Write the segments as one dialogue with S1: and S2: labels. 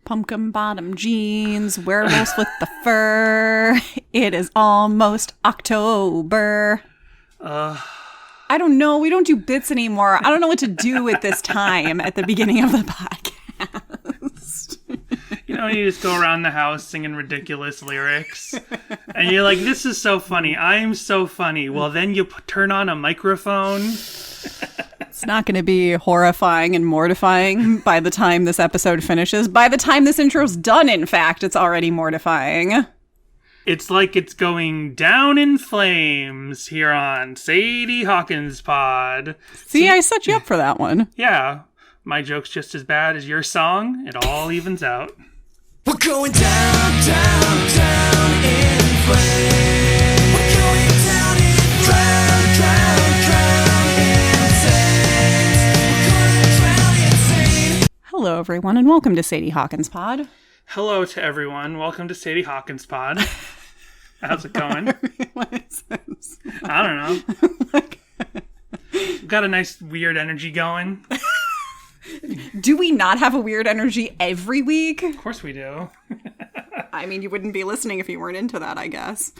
S1: Pumpkin bottom jeans, werewolves with the fur. It is almost October. I don't know. We don't do bits anymore. I don't know what to do at this time at the beginning of the podcast.
S2: You know, you just go around the house singing ridiculous lyrics. And you're like, this is so funny. I'm so funny. Well, then you turn on a microphone.
S1: It's not going to be horrifying and mortifying by the time this episode finishes. By the time this intro's done, in fact, it's already mortifying.
S2: It's like it's going down in flames here on Sadie Hawkins Pod.
S1: See, I set you up for that one.
S2: Yeah. My joke's just as bad as your song. It all evens out.
S3: We're going down, down, down in flames. We're going down in flames. Drown in flames. We're gonna drown in flames.
S1: Hello, everyone, and welcome to Sadie Hawkins Pod.
S2: Hello to everyone. Welcome to Sadie Hawkins Pod. How's it going?
S1: What is this?
S2: I don't know. We've got a nice weird energy going.
S1: Do we not have a weird energy every week?
S2: Of course we do.
S1: I mean, you wouldn't be listening if you weren't into that, I guess.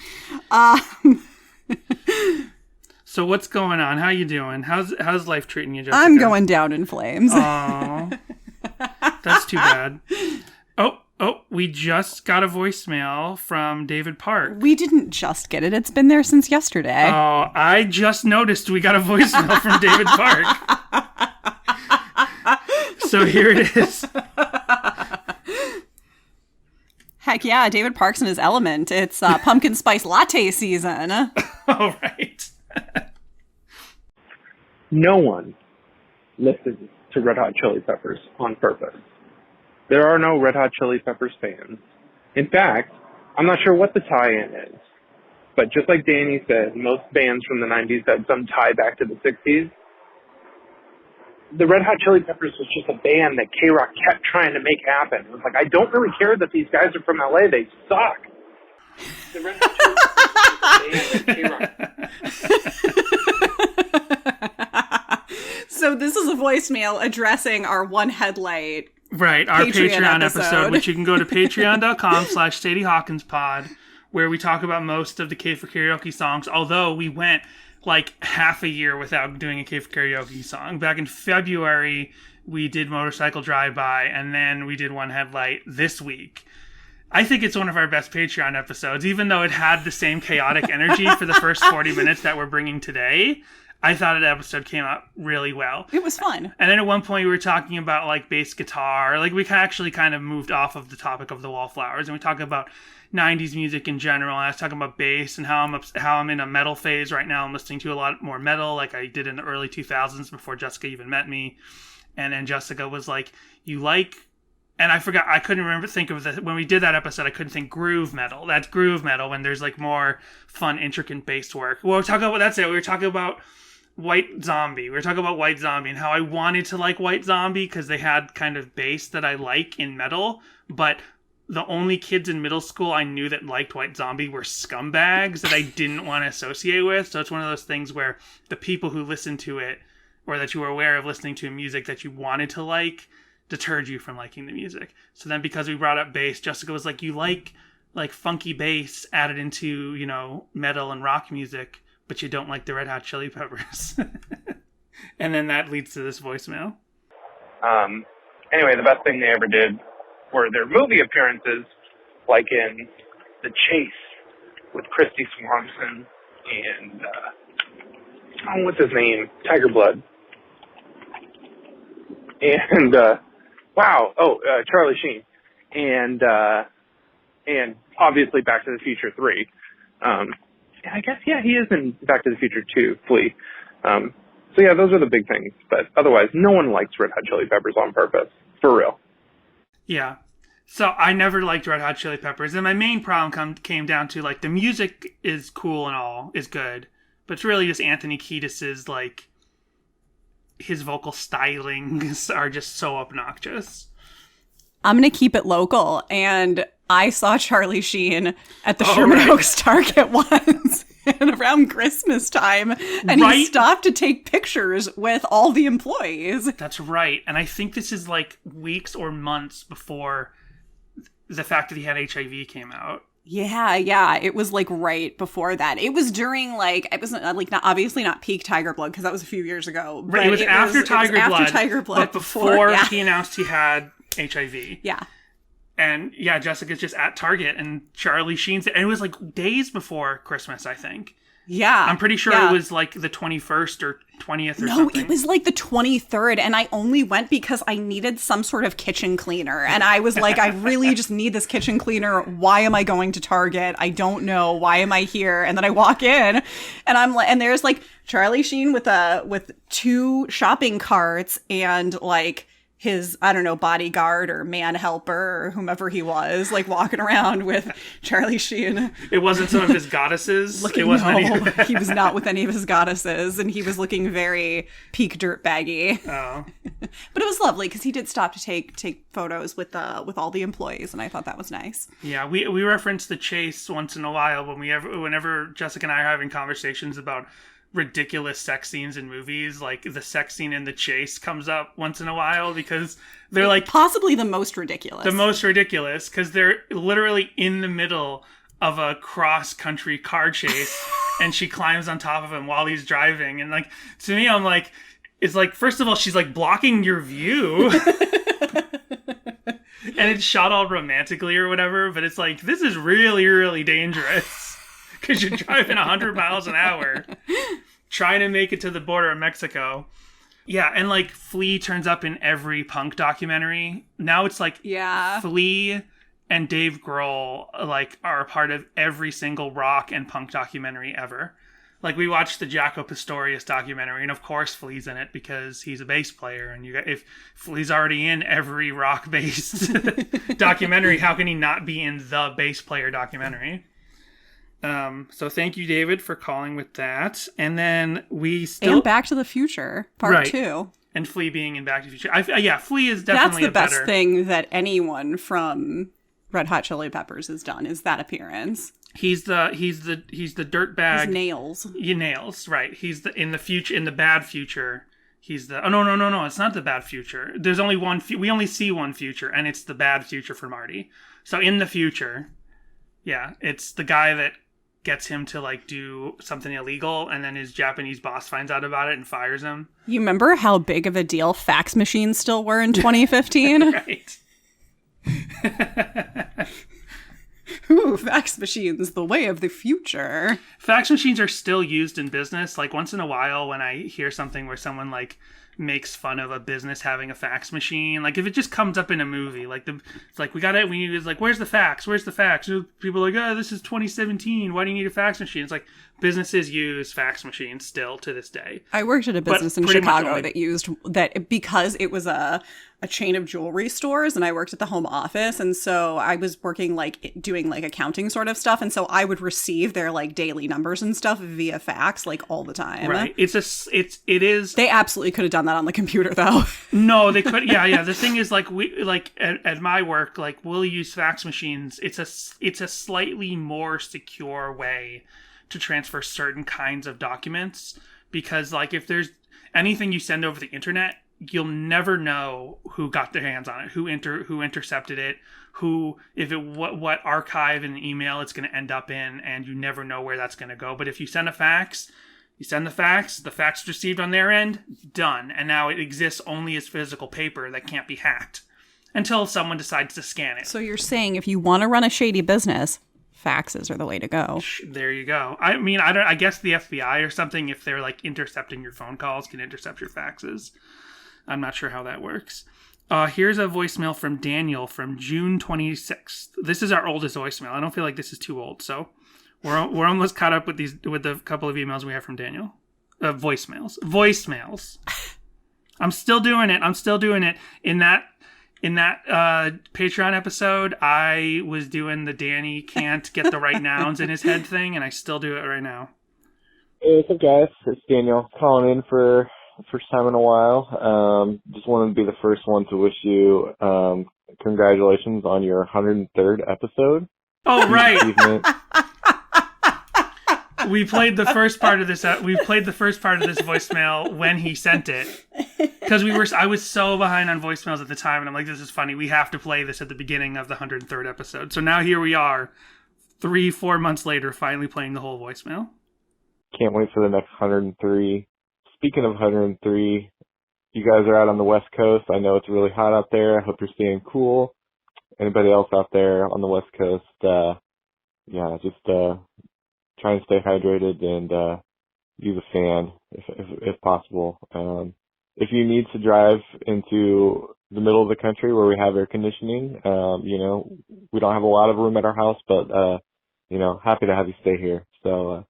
S2: So what's going on? How you doing? How's life treating you, Jessica?
S1: I'm going down in flames.
S2: Aw. That's too bad. Oh, we just got a voicemail from David Park.
S1: We didn't just get it. It's been there since yesterday.
S2: Oh, I just noticed we got a voicemail from David Park. So here it is.
S1: Heck yeah, David Park's in his element. It's pumpkin spice latte season.
S2: All right.
S4: No one listens to Red Hot Chili Peppers on purpose. There are no Red Hot Chili Peppers fans. In fact, I'm not sure what the tie-in is. But just like Danny said, most bands from the 90s had some tie back to the 60s. The Red Hot Chili Peppers was just a band that K-Rock kept trying to make happen. It was like, I don't really care that these guys are from LA. They suck. The Red Hot Chili Peppers was just a band that K-Rock.
S1: So this is a voicemail addressing our One Headlight
S2: Right, our Patreon
S1: episode,
S2: which you can go to patreon.com/SadieHawkinsPod, where we talk about most of the K for Karaoke songs, although we went like half a year without doing a K for Karaoke song. Back in February, we did Motorcycle Drive-By, and then we did One Headlight this week. I think it's one of our best Patreon episodes, even though it had the same chaotic energy for the first 40 minutes that we're bringing today. I thought the episode came out really well.
S1: It was fun.
S2: And then at one point we were talking about like bass guitar. Like we actually kind of moved off of the topic of the Wallflowers, and we talked about 90s music in general. And I was talking about bass and how I'm in a metal phase right now. I'm listening to a lot more metal like I did in the early 2000s before Jessica even met me. And then Jessica was like, you like... And I forgot, I couldn't think of when we did that episode, I couldn't think groove metal. That's groove metal when there's like more fun, intricate bass work. Well, that's it. We were talking about White Zombie. We were talking about White Zombie and how I wanted to like White Zombie because they had kind of bass that I like in metal, but the only kids in middle school I knew that liked White Zombie were scumbags that I didn't want to associate with. So it's one of those things where the people who listened to it, or that you were aware of listening to music that you wanted to like, deterred you from liking the music. So then because we brought up bass, Jessica was like, you like funky bass added into, you know, metal and rock music, but you don't like the Red Hot Chili Peppers. And then that leads to this voicemail.
S4: Anyway, the best thing they ever did were their movie appearances, like in The Chase with Christy Swanson and, what's his name? Tiger Blood. And, Charlie Sheen. And obviously Back to the Future 3. I guess, yeah, he is in Back to the Future 2, Flea. So yeah, those are the big things. But otherwise, no one likes Red Hot Chili Peppers on purpose. For real.
S2: Yeah. So I never liked Red Hot Chili Peppers. And my main problem came down to, like, the music is cool and all, is good. But it's really just Anthony Kiedis's, like, his vocal stylings are just so obnoxious.
S1: I'm going to keep it local. And I saw Charlie Sheen at the Sherman Oaks Target once and around Christmas time. And he stopped to take pictures with all the employees.
S2: That's right. And I think this is like weeks or months before the fact that he had HIV came out.
S1: Yeah. It was like right before that. It was during like, it wasn't like not obviously not peak Tiger Blood because that was a few years ago.
S2: But it was after Tiger Blood, but before
S1: yeah.
S2: he announced he had HIV.
S1: Yeah.
S2: And yeah, Jessica's just at Target and Charlie Sheen's, and it was like days before Christmas, I think.
S1: Yeah.
S2: I'm pretty sure it was like the 21st or 20th or something.
S1: No, it was like the 23rd, and I only went because I needed some sort of kitchen cleaner. And I was like, I really just need this kitchen cleaner. Why am I going to Target? I don't know. Why am I here? And then I walk in, and I'm like, and there's like Charlie Sheen with 2 shopping carts and like his, I don't know, bodyguard or man helper or whomever he was, like walking around with Charlie Sheen.
S2: It wasn't some of his goddesses.
S1: He was not with any of his goddesses, and he was looking very peak dirtbaggy.
S2: Oh,
S1: but it was lovely because he did stop to take photos with all the employees, and I thought that was nice.
S2: Yeah, we reference the chase once in a while whenever Jessica and I are having conversations about ridiculous sex scenes in movies. Like the sex scene in The Chase comes up once in a while because they're like
S1: possibly the most ridiculous
S2: because they're literally in the middle of a cross-country car chase and she climbs on top of him while he's driving, and like to me I'm like, it's like, first of all, she's like blocking your view and it's shot all romantically or whatever, but it's like, this is really, really dangerous because you're driving 100 miles an hour trying to make it to the border of Mexico. Yeah, and like Flea turns up in every punk documentary. Now it's like Flea and Dave Grohl like are a part of every single rock and punk documentary ever. Like we watched the Jaco Pastorius documentary, and of course Flea's in it because he's a bass player. And if Flea's already in every rock-based documentary, how can he not be in the bass player documentary? So thank you, David, for calling with that. And then and
S1: Back to the Future Part 2.
S2: And Flea being in Back to the Future. Flea is definitely
S1: That's the best thing that anyone from Red Hot Chili Peppers has done, is that appearance.
S2: He's the dirtbag.
S1: His nails.
S2: Nails, right. He's in the bad future. He's the no, it's not the bad future. There's only one we only see one future, and it's the bad future for Marty. So in the future, yeah, it's the guy that gets him to like do something illegal, and then his Japanese boss finds out about it and fires him.
S1: You remember how big of a deal fax machines still were in 2015?
S2: Right.
S1: Ooh, fax machines, the way of the future.
S2: Fax machines are still used in business. Like once in a while when I hear something where someone like makes fun of a business having a fax machine, like if it just comes up in a movie, like it's like it's like, where's the fax? People are like, oh, this is 2017, why do you need a fax machine? It's like, businesses use fax machines still to this day.
S1: I worked at a business in Chicago that used that because it was a chain of jewelry stores, and I worked at the home office, and so I was working like doing like accounting sort of stuff, and so I would receive their like daily numbers and stuff via fax like all the time.
S2: Right. It is.
S1: They absolutely could have done that on the computer though.
S2: No, they could. Yeah. The thing is, like at my work, like we'll use fax machines. It's a slightly more secure way to transfer certain kinds of documents, because like if there's anything you send over the internet, you'll never know who got their hands on it, who intercepted it, what archive in an email it's going to end up in, and you never know where that's going to go. But if you send a fax, the fax received on their end, done. And now it exists only as physical paper that can't be hacked until someone decides to scan it.
S1: So you're saying if you want to run a shady business, faxes are the way to go.
S2: There you go. I mean, I guess the FBI or something, if they're like intercepting your phone calls, can intercept your faxes. I'm not sure how that works. Here's a voicemail from Daniel from June 26th. This is our oldest voicemail. I don't feel like this is too old, so we're almost caught up with the couple of emails we have from Daniel. Voicemails. I'm still doing it. In that Patreon episode, I was doing the Danny can't get the right nouns in his head thing, and I still do it right now.
S5: Hey, what's up, guys? It's Daniel calling in for the first time in a while. Just wanted to be the first one to wish you congratulations on your 103rd episode.
S2: Oh, right. we played the first part of this. We played the first part of this voicemail when he sent it, because I was so behind on voicemails at the time, and I'm like, this is funny. We have to play this at the beginning of the 103rd episode. So now here we are, 3-4 months later, finally playing the whole voicemail.
S5: Can't wait for the next 103. Speaking of 103, you guys are out on the West Coast. I know it's really hot out there. I hope you're staying cool. Anybody else out there on the West Coast, just try and stay hydrated and use a fan if possible. If you need to drive into the middle of the country where we have air conditioning, we don't have a lot of room at our house, but happy to have you stay here. So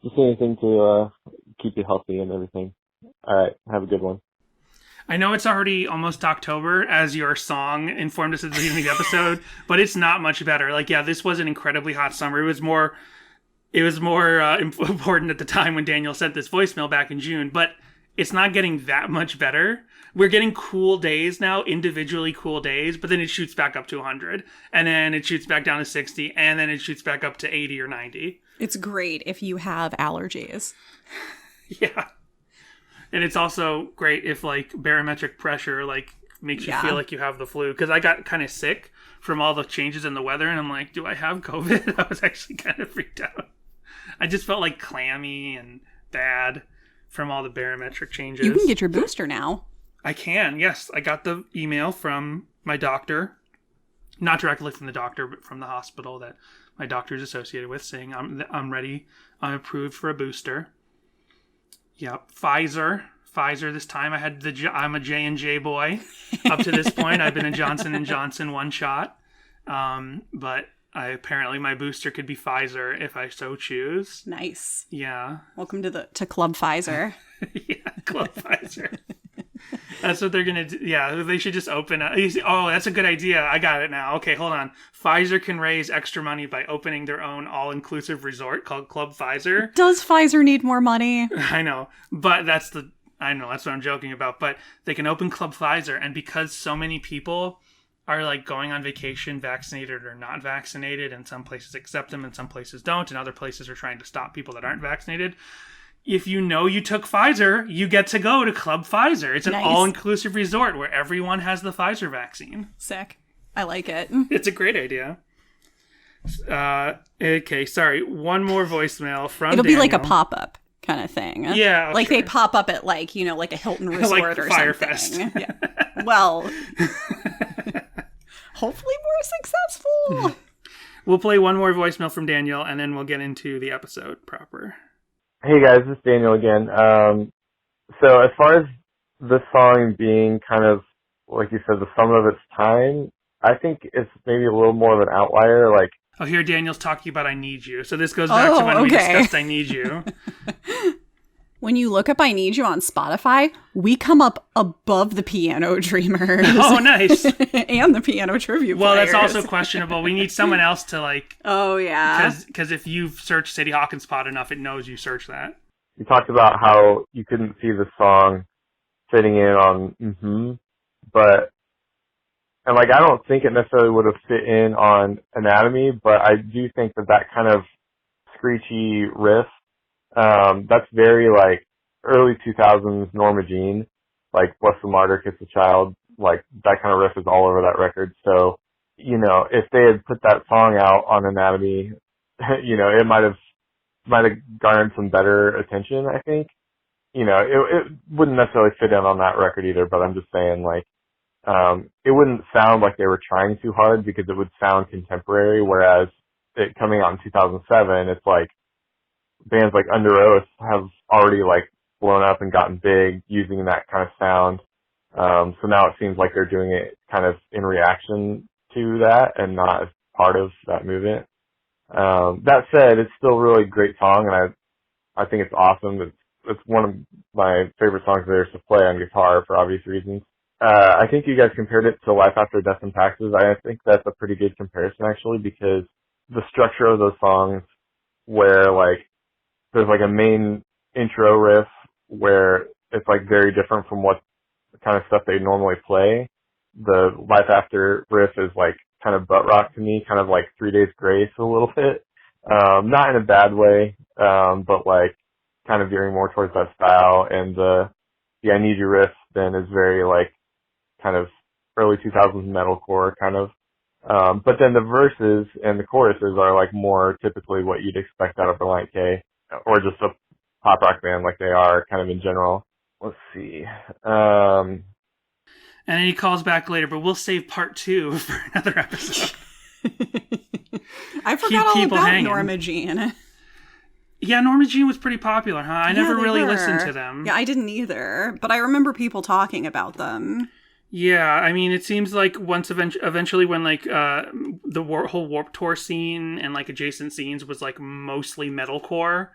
S5: just anything to keep you healthy and everything. All right, have a good one.
S2: I know it's already almost October, as your song informed us at the beginning of the episode, but it's not much better. Like, yeah, this was an incredibly hot summer. It was more important at the time when Daniel sent this voicemail back in June, but it's not getting that much better. We're getting cool days now, individually cool days, but then it shoots back up to 100, and then it shoots back down to 60, and then it shoots back up to 80 or 90.
S1: It's great if you have allergies.
S2: Yeah. And it's also great if, like, barometric pressure, like, makes you feel like you have the flu. Because I got kind of sick from all the changes in the weather, and I'm like, do I have COVID? I was actually kind of freaked out. I just felt, like, clammy and bad from all the barometric changes.
S1: You can get your booster now.
S2: I can, yes. I got the email from my doctor. Not directly from the doctor, but from the hospital that my doctor is associated with, saying I'm ready. I'm approved for a booster. Yep, Pfizer this time. I'm a J&J boy. Up to this point, I've been a Johnson & Johnson one shot. But apparently my booster could be Pfizer if I so choose.
S1: Nice.
S2: Yeah.
S1: Welcome to Club Pfizer.
S2: Yeah, Club Pfizer. That's what they're going to do. Yeah, they should just open up. Oh, that's a good idea. I got it now. Okay, hold on. Pfizer can raise extra money by opening their own all-inclusive resort called Club Pfizer.
S1: Does Pfizer need more money?
S2: I know, but that's what I'm joking about. But they can open Club Pfizer, and because so many people are like going on vacation, vaccinated or not vaccinated, and some places accept them and some places don't, and other places are trying to stop people that aren't vaccinated. If you know you took Pfizer, you get to go to Club Pfizer. It's an all-inclusive resort where everyone has the Pfizer vaccine.
S1: Sick. I like it.
S2: It's a great idea. Okay, sorry. One more voicemail from
S1: It'll
S2: Daniel.
S1: be like a pop-up kind of thing.
S2: Yeah.
S1: Like they pop up at like a Hilton resort
S2: like
S1: or
S2: Firefest.
S1: something. Yeah. Well, hopefully more successful.
S2: We'll play one more voicemail from Daniel, and then we'll get into the episode proper.
S5: Hey guys, this is Daniel again. So as far as this song being kind of, like you said, the sum of its time, I think it's maybe a little more of an outlier. Like,
S2: oh, here Daniel's talking about I Need You. So this goes back to when we discussed I Need You.
S1: When you look up I Need You on Spotify, we come up above the Piano Dreamers.
S2: Oh, nice.
S1: And the Piano Tribute
S2: Well,
S1: Players.
S2: that's also questionable. We need someone else to like...
S1: Oh, yeah.
S2: Because if you've searched Sadie Hawkins Pod enough, it knows you searched that.
S5: you talked about how you couldn't see the song fitting in on but... And, like, I don't think it necessarily would have fit in on Anatomy, but I do think that kind of screechy riff, that's very, like, early 2000s Norma Jean, like, Bless the Martyr, Kiss the Child, like, that kind of riff is all over that record. So, you know, if they had put that song out on Anatomy, you know, it might have garnered some better attention, I think. You know, it wouldn't necessarily fit in on that record either, but I'm just saying, like, it wouldn't sound like they were trying too hard because it would sound contemporary, whereas it coming out in 2007, it's like bands like Under Oath have already like blown up and gotten big using that kind of sound. So now it seems like they're doing it kind of in reaction to that and not as part of that movement. That said, it's still a really great song, and I think it's awesome. It's one of my favorite songs there is to play on guitar for obvious reasons. I think you guys compared it to Life After Death and Taxes. I think that's a pretty good comparison, actually, because the structure of those songs where, like, there's, like, a main intro riff where it's, like, very different from what kind of stuff they normally play. The Life After riff is, like, kind of butt rock to me, kind of like 3 Days Grace a little bit. Not in a bad way, but like kind of veering more towards that style. And the I Need You riff then is very like kind of early 2000s metalcore kind of. But then the verses and the choruses are like more typically what you'd expect out of Relient K, or just a pop rock band like they are kind of in general. Let's see.
S2: And then he calls back later, but we'll save part 2 for another episode.
S1: I forgot all
S2: people
S1: about
S2: hanging.
S1: Norma Jean.
S2: Yeah, Norma Jean was pretty popular, huh? I never
S1: they
S2: really
S1: were.
S2: listened to them.
S1: Yeah, I didn't either, but I remember people talking about them.
S2: Yeah, I mean, it seems like once eventually when like the whole Warped Tour scene and like adjacent scenes was like mostly metalcore,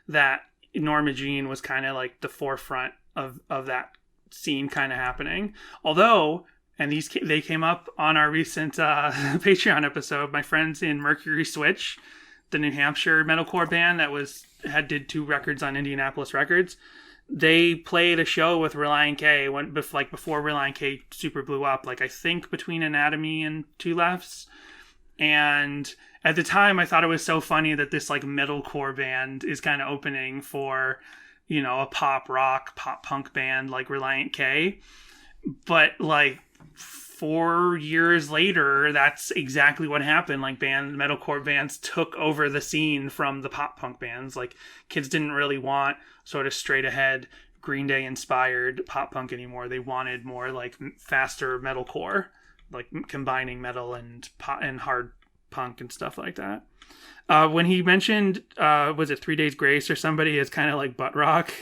S2: that Norma Jean was kind of like the forefront of that scene kind of happening. Although, and they came up on our recent Patreon episode, my friends in Mercury Switch, the New Hampshire metalcore band that did 2 records on Indianapolis Records. They played a show with Relient K before Relient K super blew up, like I think between Anatomy and Two Lefts. And at the time I thought it was so funny that this like metalcore band is kind of opening for, you know, a pop rock, pop punk band like Relient K. But like 4 years later, that's exactly what happened. Like metalcore bands took over the scene from the pop punk bands. Like kids didn't really want sort of straight ahead Green Day inspired pop punk anymore. They wanted more like faster metalcore, like combining metal and hard punk and stuff like that. When he mentioned, was it 3 Days Grace or somebody as kind of like butt rock?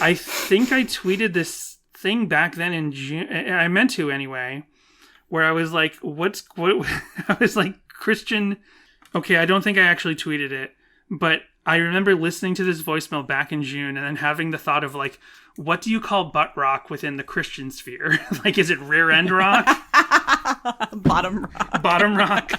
S2: I think I tweeted this thing back then in June. I meant to anyway, where I was like, what? I was like, Christian. Okay, I don't think I actually tweeted it, but I remember listening to this voicemail back in June and then having the thought of like, what do you call butt rock within the Christian sphere? Like, is it rear end rock?
S1: Bottom rock.
S2: Bottom rock.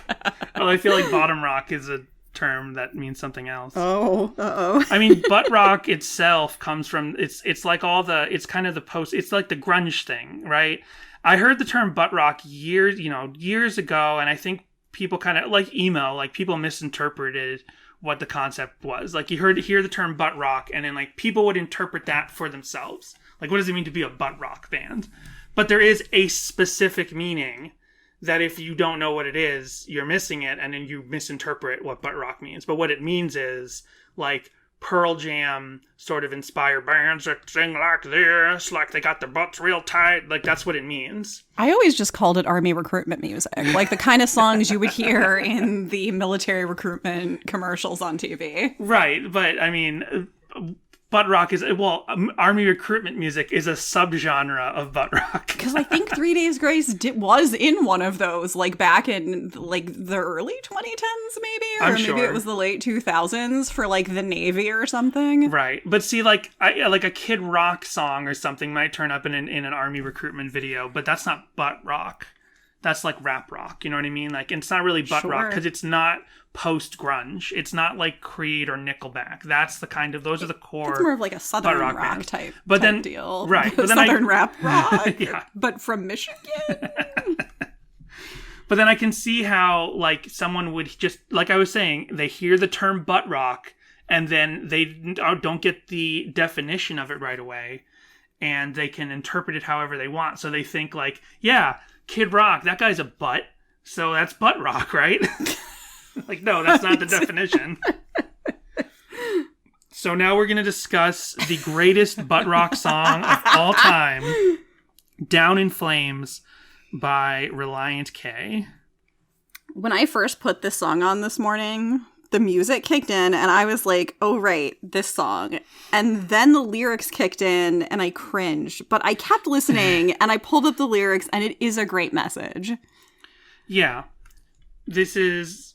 S2: Well, I feel like bottom rock is a term that means something else.
S1: Oh, uh-oh.
S2: I mean, butt rock itself comes from, it's like it's kind of it's like the grunge thing, right? I heard the term butt rock years ago, and I think people kind of, like emo, like people misinterpreted what the concept was. Like you hear the term butt rock, and then like people would interpret that for themselves. Like, what does it mean to be a butt rock band? But there is a specific meaning that if you don't know what it is, you're missing it, and then you misinterpret what butt rock means. But what it means is like Pearl Jam sort of inspired bands that sing like this, like they got their butts real tight. Like that's what it means.
S1: I always just called it army recruitment music, like the kind of songs you would hear in the military recruitment commercials on TV.
S2: Right, but I mean, butt rock is, army recruitment music is a subgenre of butt rock.
S1: Because I think 3 Days Grace was in one of those, like back in like the early 2010s, maybe, or maybe it was the late 2000s for like the Navy or something.
S2: Right, but see, like like a Kid Rock song or something might turn up in an army recruitment video, but that's not butt rock. That's like rap rock. You know what I mean? Like, it's not really butt rock because it's not post grunge. It's not like Creed or Nickelback. Those are the core.
S1: It's more of like a southern rock type deal,
S2: right? But then
S1: southern rap rock,
S2: yeah.
S1: But from Michigan.
S2: But then I can see how like someone would just, like I was saying, they hear the term butt rock and then they don't get the definition of it right away, and they can interpret it however they want. So they think like, yeah, Kid Rock, that guy's a butt, so that's butt rock, right? Like, no, that's not the definition. So now we're going to discuss the greatest butt rock song of all time, Down in Flames by Relient K.
S1: When I first put this song on this morning, the music kicked in and I was like, oh, right, this song. And then the lyrics kicked in and I cringed. But I kept listening and I pulled up the lyrics and it is a great message.
S2: Yeah. This is,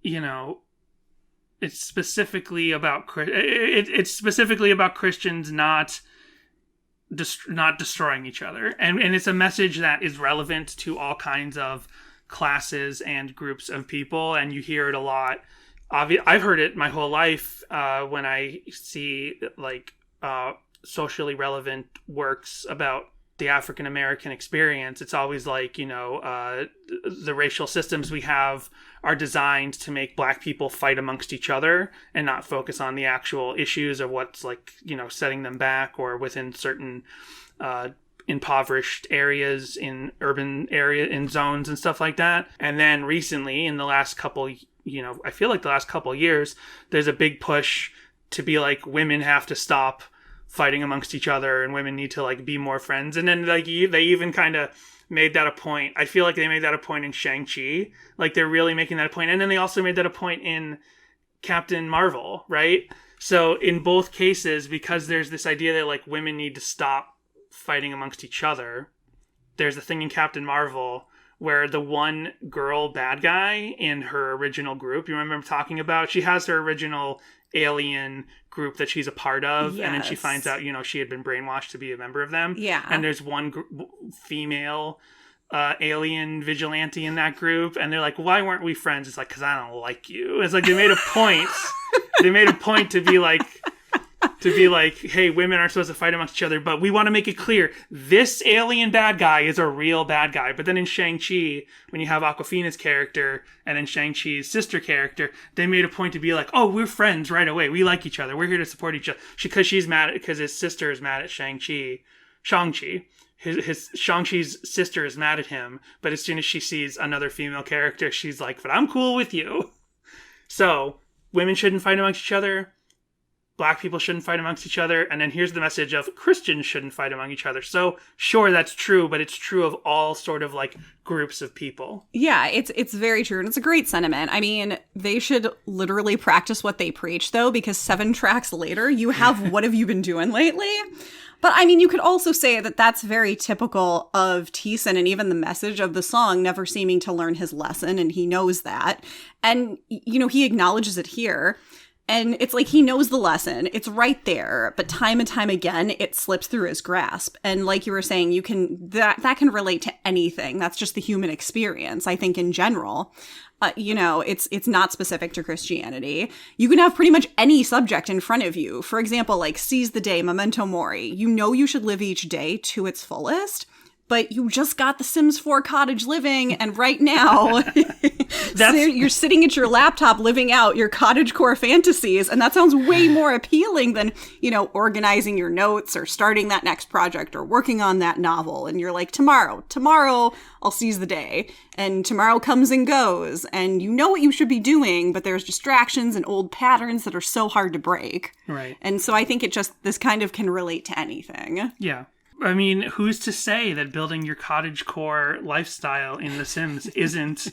S2: it's specifically about Christians not destroying each other. And it's a message that is relevant to all kinds of classes and groups of people, and you hear it a lot. I've heard it my whole life when I see like socially relevant works about the African American experience, it's always like, the racial systems we have are designed to make Black people fight amongst each other and not focus on the actual issues of what's like, setting them back, or within certain impoverished areas in urban in zones and stuff like that. And then recently, in the last couple, I feel like the last couple years, there's a big push to be like, women have to stop fighting amongst each other and women need to like be more friends. And then like they even kind of made that a point. I feel like they made that a point in Shang-Chi. Like they're really making that a point. And then they also made that a point in Captain Marvel, right? So in both cases, because there's this idea that like women need to stop fighting amongst each other, there's a thing in Captain Marvel where the one girl bad guy in her original group, you remember talking about, she has her original alien group that she's a part of, yes. And then she finds out, she had been brainwashed to be a member of them.
S1: Yeah.
S2: And there's one female alien vigilante in that group, and they're like, why weren't we friends? It's like, because I don't like you. It's like they made a point. They made a point to be like, hey, women aren't supposed to fight amongst each other, but we want to make it clear this alien bad guy is a real bad guy. But then in Shang-Chi, when you have Awkwafina's character and then Shang-Chi's sister character, they made a point to be like, oh, we're friends right away. We like each other. We're here to support each other. Because because his sister is mad at Shang-Chi. His Shang-Chi's sister is mad at him, but as soon as she sees another female character, she's like, but I'm cool with you. So women shouldn't fight amongst each other. Black people shouldn't fight amongst each other. And then here's the message of Christians shouldn't fight among each other. So sure, that's true, but it's true of all sort of like groups of people.
S1: Yeah, it's very true. And it's a great sentiment. I mean, they should literally practice what they preach, though, because 7 tracks later, you have What Have You Been Doing Lately? But I mean, you could also say that that's very typical of Thiessen, and even the message of the song, never seeming to learn his lesson. And he knows that. And, he acknowledges it here. And it's like he knows the lesson. It's right there. But time and time again, it slips through his grasp. And like you were saying, that can relate to anything. That's just the human experience, I think, in general. It's not specific to Christianity. You can have pretty much any subject in front of you. For example, like seize the day, memento mori. You should live each day to its fullest. But you just got The Sims 4 cottage living, and right now you're sitting at your laptop living out your cottagecore fantasies, and that sounds way more appealing than, organizing your notes or starting that next project or working on that novel. And you're like, tomorrow I'll seize the day, and tomorrow comes and goes, and you know what you should be doing, but there's distractions and old patterns that are so hard to break.
S2: Right.
S1: And so I think this kind of can relate to anything.
S2: Yeah. I mean, who's to say that building your cottagecore lifestyle in The Sims isn't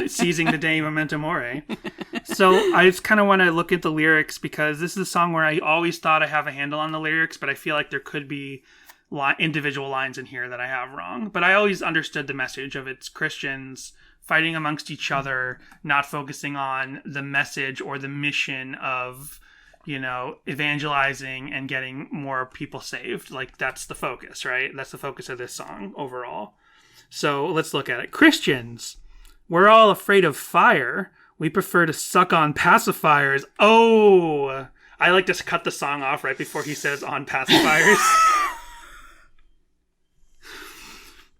S2: seizing the day memento mori? So I just kind of want to look at the lyrics, because this is a song where I always thought I have a handle on the lyrics, but I feel like there could be individual lines in here that I have wrong. But I always understood the message of it's Christians fighting amongst each other, not focusing on the message or the mission of evangelizing and getting more people saved. Like, that's the focus, right? That's the focus of this song overall. So let's look at it. Christians, we're all afraid of fire. We prefer to suck on pacifiers. Oh, I like to cut the song off right before he says on pacifiers.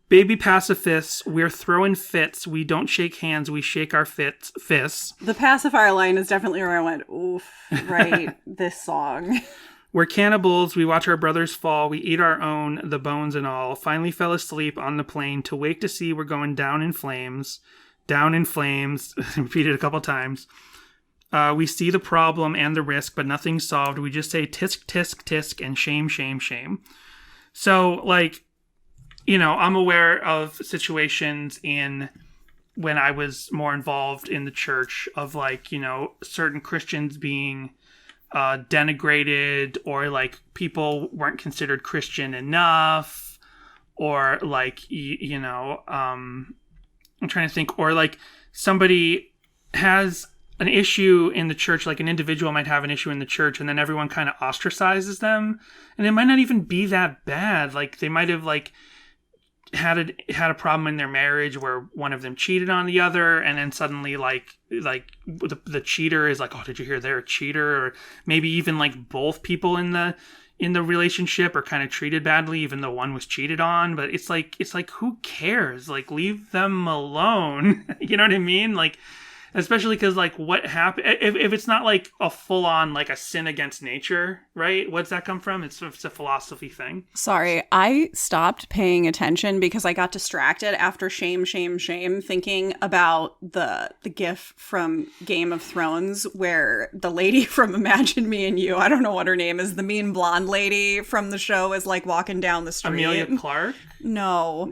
S2: Baby pacifists, we're throwing fits. We don't shake hands, we shake our fists.
S1: The pacifier line is definitely where I went, oof, right, this song.
S2: We're cannibals, we watch our brothers fall, we eat our own, the bones and all. Finally fell asleep on the plane to wake to see we're going down in flames. Down in flames, repeated a couple times. We see the problem and the risk, but nothing's solved. We just say tisk, tisk, tisk, and shame, shame, shame. So, like, I'm aware of situations when I was more involved in the church of like, certain Christians being denigrated, or like people weren't considered Christian enough, or like, I'm trying to think, or like somebody has an issue in the church, like an individual might have an issue in the church, and then everyone kind of ostracizes them, and it might not even be that bad. Like they might have like had a problem in their marriage where one of them cheated on the other, and then suddenly like the cheater is like, oh, did you hear they're a cheater? Or maybe even like both people in the in the relationship are kind of treated badly, even though one was cheated on. But it's like who cares? Like, leave them alone. You know what I mean? Like, especially because, like, what happened if it's not like a full on like a sin against nature, right? What's that come from? It's a philosophy thing.
S1: Sorry, I stopped paying attention because I got distracted after shame, thinking about the gif from Game of Thrones where the lady from Imagine Me and You, I don't know what her name is, the mean blonde lady from the show is like walking down the street.
S2: Amelia Clark?
S1: No.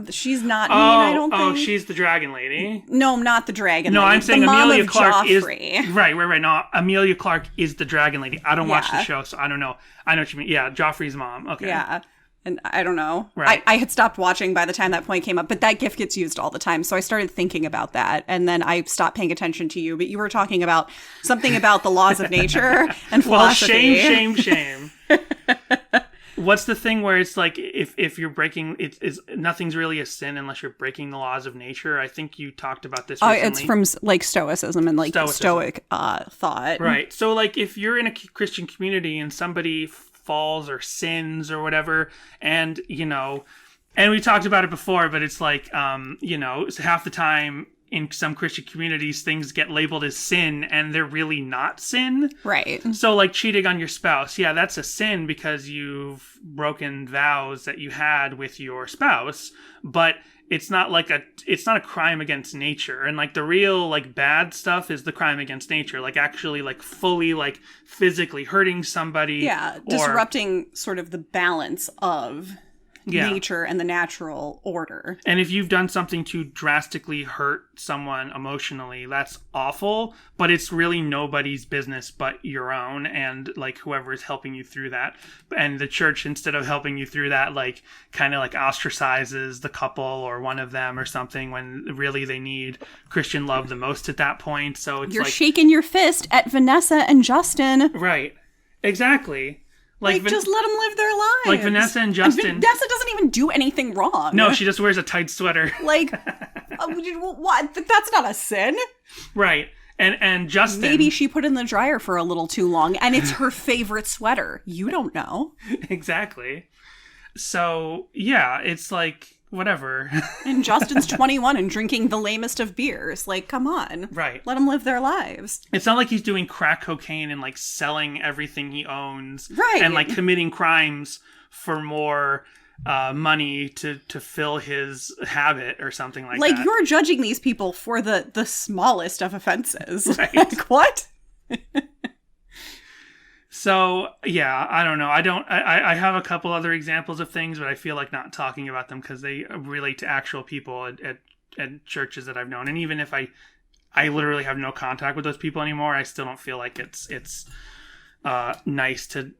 S1: She's not mean, I don't think.
S2: Oh, she's the dragon lady.
S1: No, not the dragon lady.
S2: No, I'm saying
S1: the mom
S2: Amelia
S1: of
S2: Clark
S1: Joffrey.
S2: is right. No, Amelia Clark is the dragon lady. I don't watch the show, so I don't know. I know what you mean. Yeah, Joffrey's mom. Okay.
S1: Yeah. And I don't know.
S2: Right.
S1: I had stopped watching by the time that point came up, but that gif gets used all the time. So I started thinking about that. And then I stopped paying attention to you. But you were talking about something about the laws of nature and philosophy.
S2: Well, shame. What's the thing where it's like if you're breaking it's nothing's really a sin unless you're breaking the laws of nature? I think you talked about this recently.
S1: It's from like Stoicism and like Stoic thought.
S2: Right. So like if you're in a Christian community and somebody falls or sins or whatever, and and we talked about it before, but it's like half the time in some Christian communities, things get labeled as sin and they're really not sin.
S1: Right.
S2: So like cheating on your spouse. Yeah, that's a sin because you've broken vows that you had with your spouse, but it's not a crime against nature. And like the real like bad stuff is the crime against nature, like actually like fully like physically hurting somebody.
S1: Yeah, disrupting sort of the balance of nature and the natural order.
S2: And if you've done something to drastically hurt someone emotionally, that's awful, but it's really nobody's business but your own and like whoever is helping you through that. And the church, instead of helping you through that, like kind of like ostracizes the couple or one of them or something when really they need Christian love the most at that point. So it's
S1: you're shaking your fist at Vanessa and Justin.
S2: Right. Exactly.
S1: Like just let them live their lives.
S2: Like Vanessa and Justin.
S1: And Vanessa doesn't even do anything wrong.
S2: No, she just wears a tight sweater.
S1: Like, what? That's not a sin.
S2: Right. And Justin...
S1: Maybe she put it in the dryer for a little too long, and it's her favorite sweater. You don't know.
S2: Exactly. So, yeah, it's like... whatever.
S1: And Justin's 21 and drinking the lamest of beers. Like, come on.
S2: Right.
S1: Let them live their lives.
S2: It's not like he's doing crack cocaine and, like, selling everything he owns.
S1: Right.
S2: And, like, committing crimes for more money to fill his habit or something like that.
S1: Like, you're judging these people for the smallest of offenses.
S2: Right.
S1: Like, what?
S2: So, yeah, I don't know. I have a couple other examples of things, but I feel like not talking about them because they relate to actual people at churches that I've known. And even if I literally have no contact with those people anymore, I still don't feel like it's nice to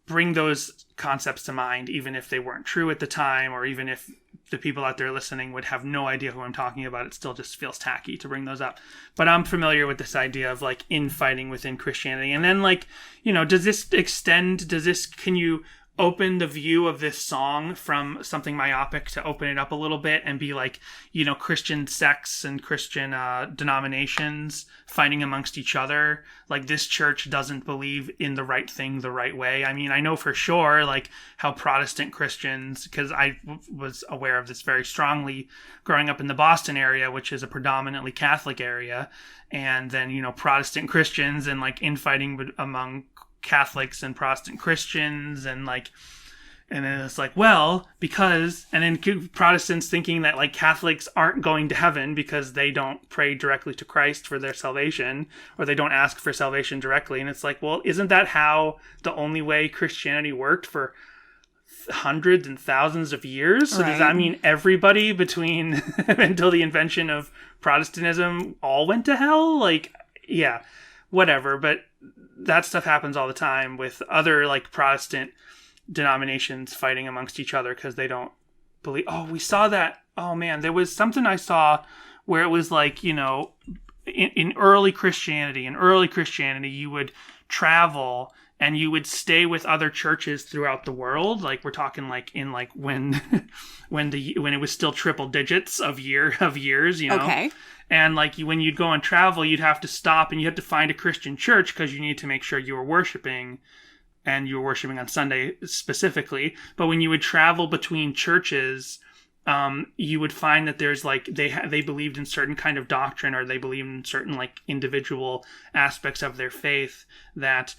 S2: bring those concepts to mind, even if they weren't true at the time, or even if the people out there listening would have no idea who I'm talking about. It still just feels tacky to bring those up. But I'm familiar with this idea of like infighting within Christianity. And then like, can you open the view of this song from something myopic to open it up a little bit and be like, Christian sects and Christian denominations fighting amongst each other? Like, this church doesn't believe in the right thing the right way. I mean, I know for sure, like, how Protestant Christians, because I was aware of this very strongly growing up in the Boston area, which is a predominantly Catholic area, and then, Protestant Christians and, like, infighting among Catholics and Protestant Christians and then it's like, well, because, and then Protestants thinking that like Catholics aren't going to heaven because they don't pray directly to Christ for their salvation, or they don't ask for salvation directly. And it's like, well, isn't that how the only way Christianity worked for hundreds and thousands of years? So does that mean everybody between until the invention of Protestantism all went to hell? Like, yeah, whatever. But that stuff happens all the time with other like Protestant denominations fighting amongst each other because they don't believe. Oh, we saw that. Oh man, there was something I saw where it was like, in early Christianity, you would travel and you would stay with other churches throughout the world. Like we're talking like in like when it was still triple digits of years,
S1: Okay.
S2: And like when you'd go on travel, you'd have to stop and you had to find a Christian church because you need to make sure you were worshiping and you were worshiping on Sunday specifically. But when you would travel between churches, you would find that there's like they believed in certain kind of doctrine, or they believed in certain like individual aspects of their faith that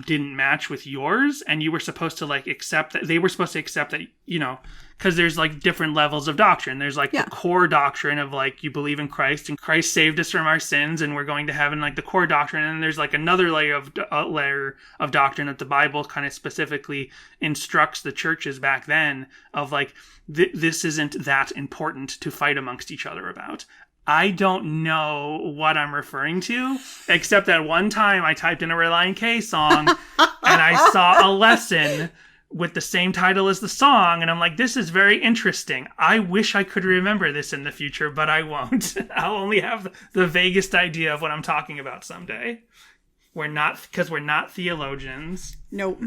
S2: didn't match with yours, and you were supposed to like accept that. They were supposed to accept that, you know, because there's like different levels of doctrine. There's like the core doctrine of like you believe in Christ and Christ saved us from our sins and we're going to heaven, like the core doctrine. And there's like another layer of doctrine that the Bible kind of specifically instructs the churches back then of like this isn't that important to fight amongst each other about. I don't know what I'm referring to, except that one time I typed in a Relient K song and I saw a lesson with the same title as the song, and I'm like, this is very interesting. I wish I could remember this in the future, but I won't. I'll only have the vaguest idea of what I'm talking about someday. We're not theologians.
S1: Nope.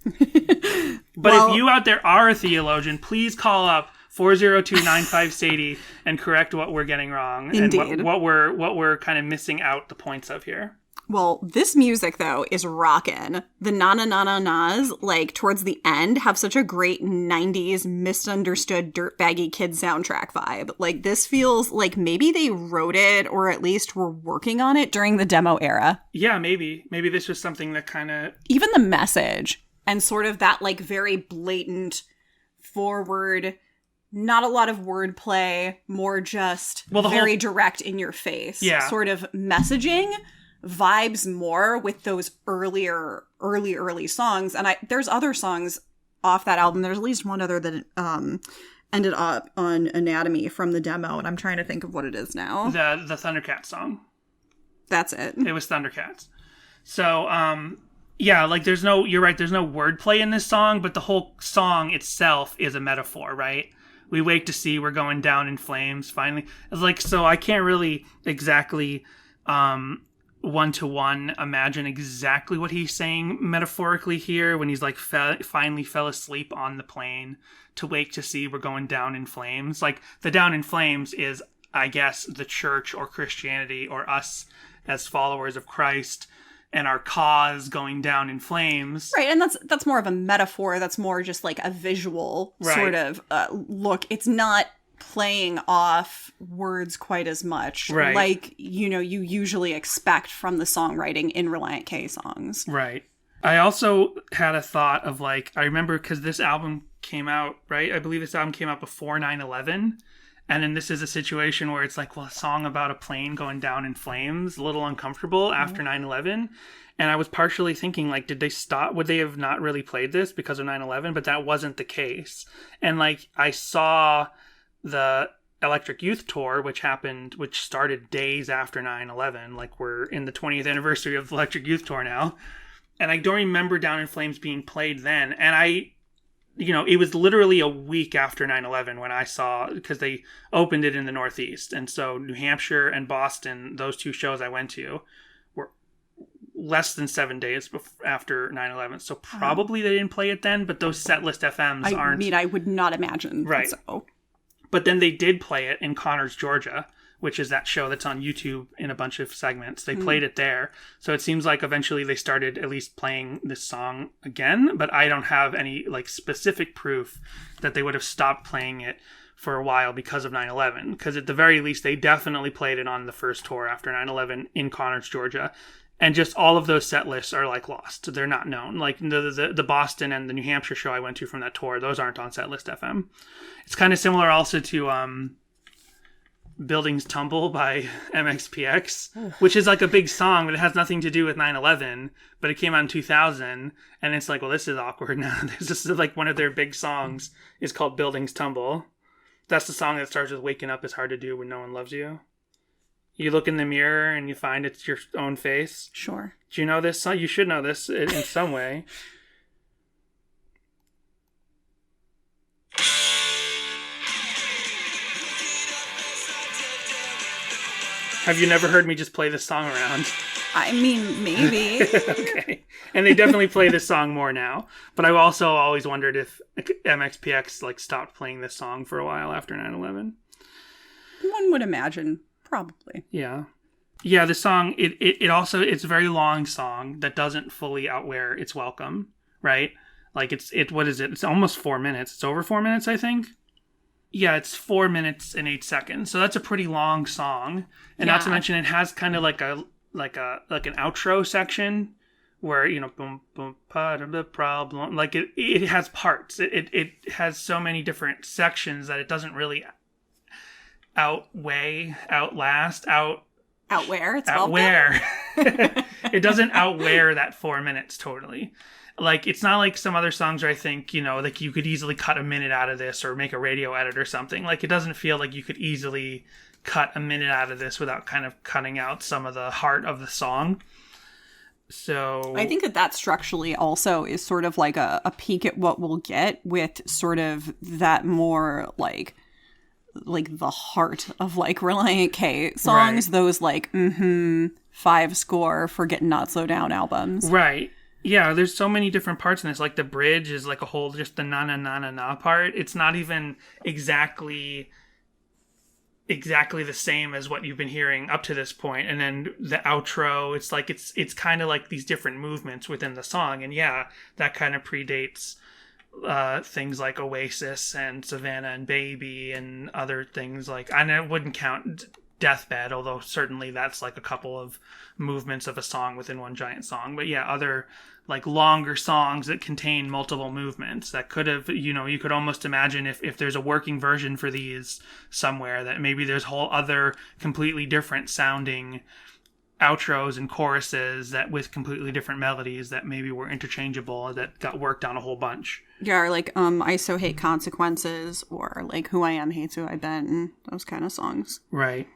S2: But if you out there are a theologian, please call up 402-95-SADIE and correct what we're getting wrong.
S1: Indeed.
S2: And what we're kind of missing out the points of here.
S1: Well, this music, though, is rockin'. The na-na-na-na-nas, like, towards the end, have such a great 90s misunderstood dirtbaggy kid soundtrack vibe. Like, this feels like maybe they wrote it, or at least were working on it during the demo era.
S2: Yeah, maybe. Maybe this was something that kind of...
S1: Even the message, and sort of that, like, very blatant, forward... Not a lot of wordplay, more just very direct in your face.
S2: Yeah.
S1: Sort of messaging vibes more with those early songs. And there's other songs off that album. There's at least one other that ended up on Anatomy from the demo, and I'm trying to think of what it is now.
S2: The Thundercats song.
S1: That's it.
S2: It was Thundercats. So, yeah, like you're right, there's no wordplay in this song, but the whole song itself is a metaphor, right? We wait to see we're going down in flames finally. It's like, so I can't really exactly one-to-one imagine exactly what he's saying metaphorically here when he's like finally fell asleep on the plane to wait to see we're going down in flames. Like the down in flames is, I guess, the church or Christianity or us as followers of Christ and our cause going down in flames.
S1: Right, and that's more of a metaphor. That's more just like a visual sort of look. It's not playing off words quite as much, like, you know, you usually expect from the songwriting in Relient K songs.
S2: Right. I also had a thought of like, I remember because this album came out, right? I believe this album came out before 9/11. And then this is a situation where it's like, well, a song about a plane going down in flames, a little uncomfortable after 9/11. And I was partially thinking, like, did they stop? Would they have not really played this because of 9/11? But that wasn't the case. And, like, I saw the Electric Youth Tour, which started days after 9/11. Like, we're in the 20th anniversary of the Electric Youth Tour now. And I don't remember Down in Flames being played then. And you know, it was literally a week after 9/11 when I saw, because they opened it in the Northeast. And so New Hampshire and Boston, those two shows I went to, were less than 7 days after 9/11. So probably they didn't play it then, but those setlist FMs aren't. I
S1: mean, I would not imagine.
S2: Right.
S1: So.
S2: But then they did play it in Connors, Georgia, which is that show that's on YouTube in a bunch of segments. They played it there. So it seems like eventually they started at least playing this song again, but I don't have any like specific proof that they would have stopped playing it for a while because of 9/11. Because at the very least, they definitely played it on the first tour after 9/11 in Connors, Georgia. And just all of those set lists are like lost. They're not known. Like the Boston and the New Hampshire show I went to from that tour, those aren't on Setlist FM. It's kind of similar also to Buildings Tumble by MXPX, which is like a big song, but it has nothing to do with 9/11, but it came out in 2000, and it's like, well, this is awkward now. This is like one of their big songs is called Buildings Tumble. That's the song that starts with waking up is hard to do when no one loves you. You look in the mirror and you find it's your own face.
S1: Sure.
S2: Do you know this song? You should know this in some way. Have you never heard me just play this song around?
S1: I mean, maybe.
S2: Okay. And they definitely play this song more now. But I also always wondered if MXPX like stopped playing this song for a while after 9/11.
S1: One would imagine. Probably.
S2: Yeah. Yeah, the song, it also, it's a very long song that doesn't fully outwear its welcome, right? Like what is it? It's almost 4 minutes. It's over 4 minutes, I think. Yeah, it's 4 minutes and 8 seconds. So that's a pretty long song. And not to mention it has kind of like an outro section where, you know, boom boom part of the problem. Like it has parts. It has so many different sections that it doesn't really outwear. It doesn't outwear that 4 minutes totally. Like, it's not like some other songs where I think, you know, like you could easily cut a minute out of this or make a radio edit or something. Like, it doesn't feel like you could easily cut a minute out of this without kind of cutting out some of the heart of the song. So
S1: I think that structurally also is sort of like a peek at what we'll get with sort of that more like the heart of like Relient K songs, right. Those like 5 score Forget Not Slow Down albums.
S2: Right. Yeah, there's so many different parts in this. Like the bridge is like a whole just the na na na na na part. It's not even exactly the same as what you've been hearing up to this point. And then the outro, it's like it's kind of like these different movements within the song. And yeah, that kind of predates things like Oasis and Savannah and Baby and other things like, I wouldn't count Deathbed, although certainly that's like a couple of movements of a song within one giant song. But yeah, other like longer songs that contain multiple movements that could have, you know, you could almost imagine if there's a working version for these somewhere, that maybe there's whole other completely different sounding outros and choruses that with completely different melodies that maybe were interchangeable that got worked on a whole bunch.
S1: Yeah, or like I So Hate Consequences, or like Who I Am Hates Who I've Been, those kind of songs.
S2: Right.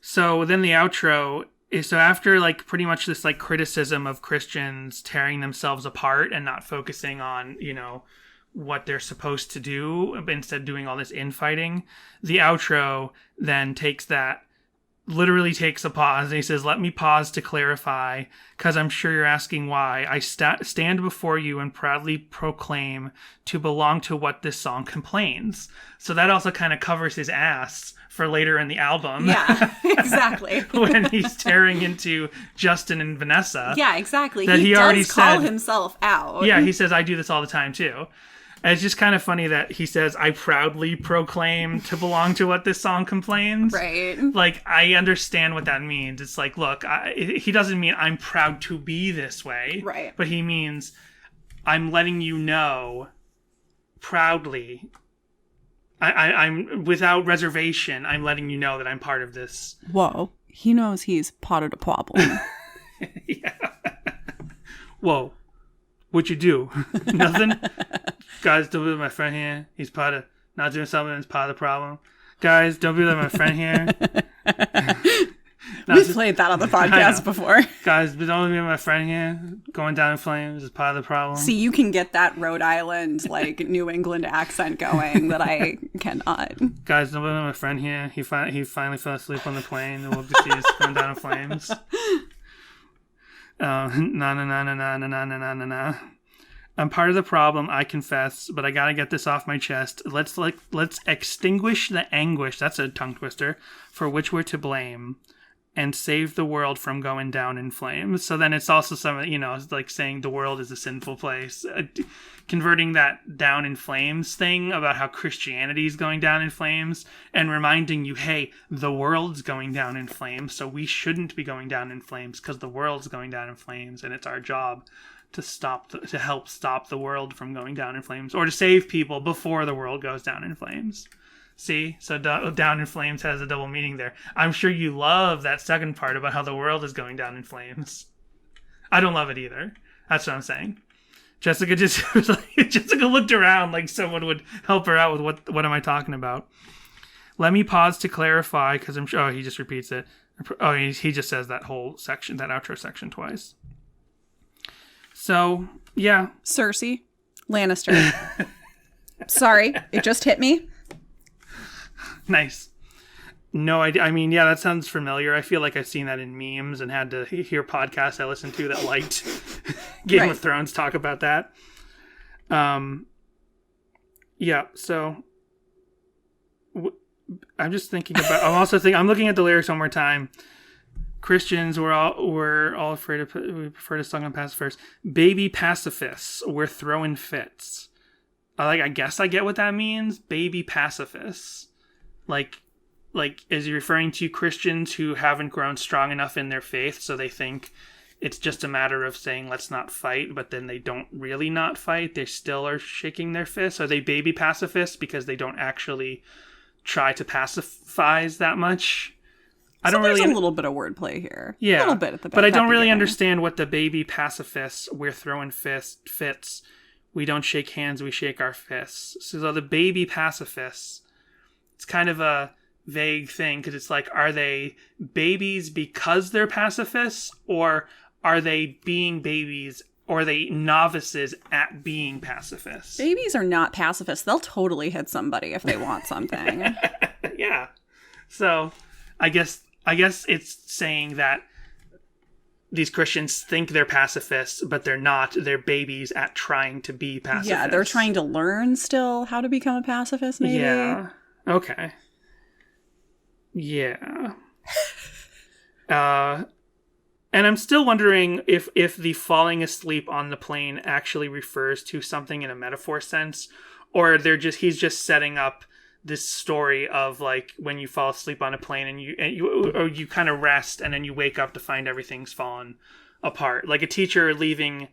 S2: So then the outro is, so after like pretty much this like criticism of Christians tearing themselves apart and not focusing on, you know, what they're supposed to do, instead doing all this infighting, the outro then literally takes a pause, and he says, "Let me pause to clarify, because I'm sure you're asking why. I stand before you and proudly proclaim to belong to what this song complains." So that also kind of covers his ass for later in the album.
S1: Yeah, exactly.
S2: When he's tearing into Justin and Vanessa.
S1: Yeah, exactly.
S2: That he already
S1: call himself out.
S2: Yeah, he says, "I do this all the time too." And it's just kind of funny that he says, "I proudly proclaim to belong to what this song complains."
S1: Right.
S2: Like, I understand what that means. It's like, look, he doesn't mean I'm proud to be this way.
S1: Right.
S2: But he means I'm letting you know proudly. I'm without reservation. I'm letting you know that I'm part of this.
S1: Whoa. He knows he's part of the problem.
S2: Yeah. Whoa. What'd you do? Nothing? Guys, don't be like my friend here. He's part of not doing something that's part of the problem. Guys, don't be like my friend here.
S1: We've played that on the podcast before.
S2: Guys, don't be like my friend here. Going down in flames is part of the problem.
S1: See, you can get that Rhode Island, like, New England accent going that I cannot.
S2: Guys, don't be like my friend here. He finally fell asleep on the plane. And we'll see us going down in flames. Na na na na na na na na na na. I'm part of the problem, I confess, but I gotta get this off my chest. Let's extinguish the anguish, that's a tongue twister, for which we're to blame, and save the world from going down in flames. So then it's also some, you know, it's like saying the world is a sinful place. Converting that down in flames thing about how Christianity is going down in flames, and reminding you, hey, the world's going down in flames, so we shouldn't be going down in flames because the world's going down in flames, and it's our job to help stop the world from going down in flames, or to save people before the world goes down in flames. See? So down in flames has a double meaning there. I'm sure you love that second part about how the world is going down in flames. I don't love it either. That's what I'm saying. Jessica Jessica looked around like someone would help her out with what am I talking about. Let me pause to clarify, because I'm sure, oh, he just repeats it. Oh, he just says that whole section, that outro section twice. So, yeah.
S1: Cersei Lannister. Sorry, it just hit me.
S2: Nice. No idea. I mean, yeah, that sounds familiar. I feel like I've seen that in memes and had to hear podcasts I listened to that liked Game of Thrones talk about that. Yeah, so I'm just thinking about, I'm looking at the lyrics one more time. Christians we're all afraid of. We prefer to song on pacifists. Baby pacifists, we're throwing fits. I guess I get what that means. Baby pacifists, like is he referring to Christians who haven't grown strong enough in their faith, so they think it's just a matter of saying let's not fight, but then they don't really not fight. They still are shaking their fists. Are they baby pacifists because they don't actually try to pacify that much?
S1: There's a little bit of wordplay here.
S2: Yeah,
S1: a little bit at the back.
S2: But I don't really understand what the baby pacifists, we're throwing fits. We don't shake hands, we shake our fists. So the baby pacifists, it's kind of a vague thing because it's like, are they babies because they're pacifists, or are they being babies, or are they novices at being pacifists?
S1: Babies are not pacifists. They'll totally hit somebody if they want something.
S2: Yeah. So I guess it's saying that these Christians think they're pacifists, but they're not. They're babies at trying to be pacifists.
S1: Yeah, they're trying to learn still how to become a pacifist, maybe.
S2: Yeah. Okay. Yeah. And I'm still wondering if the falling asleep on the plane actually refers to something in a metaphor sense, or he's just setting up this story of like when you fall asleep on a plane and you kind of rest and then you wake up to find everything's fallen apart. Like a teacher leaving,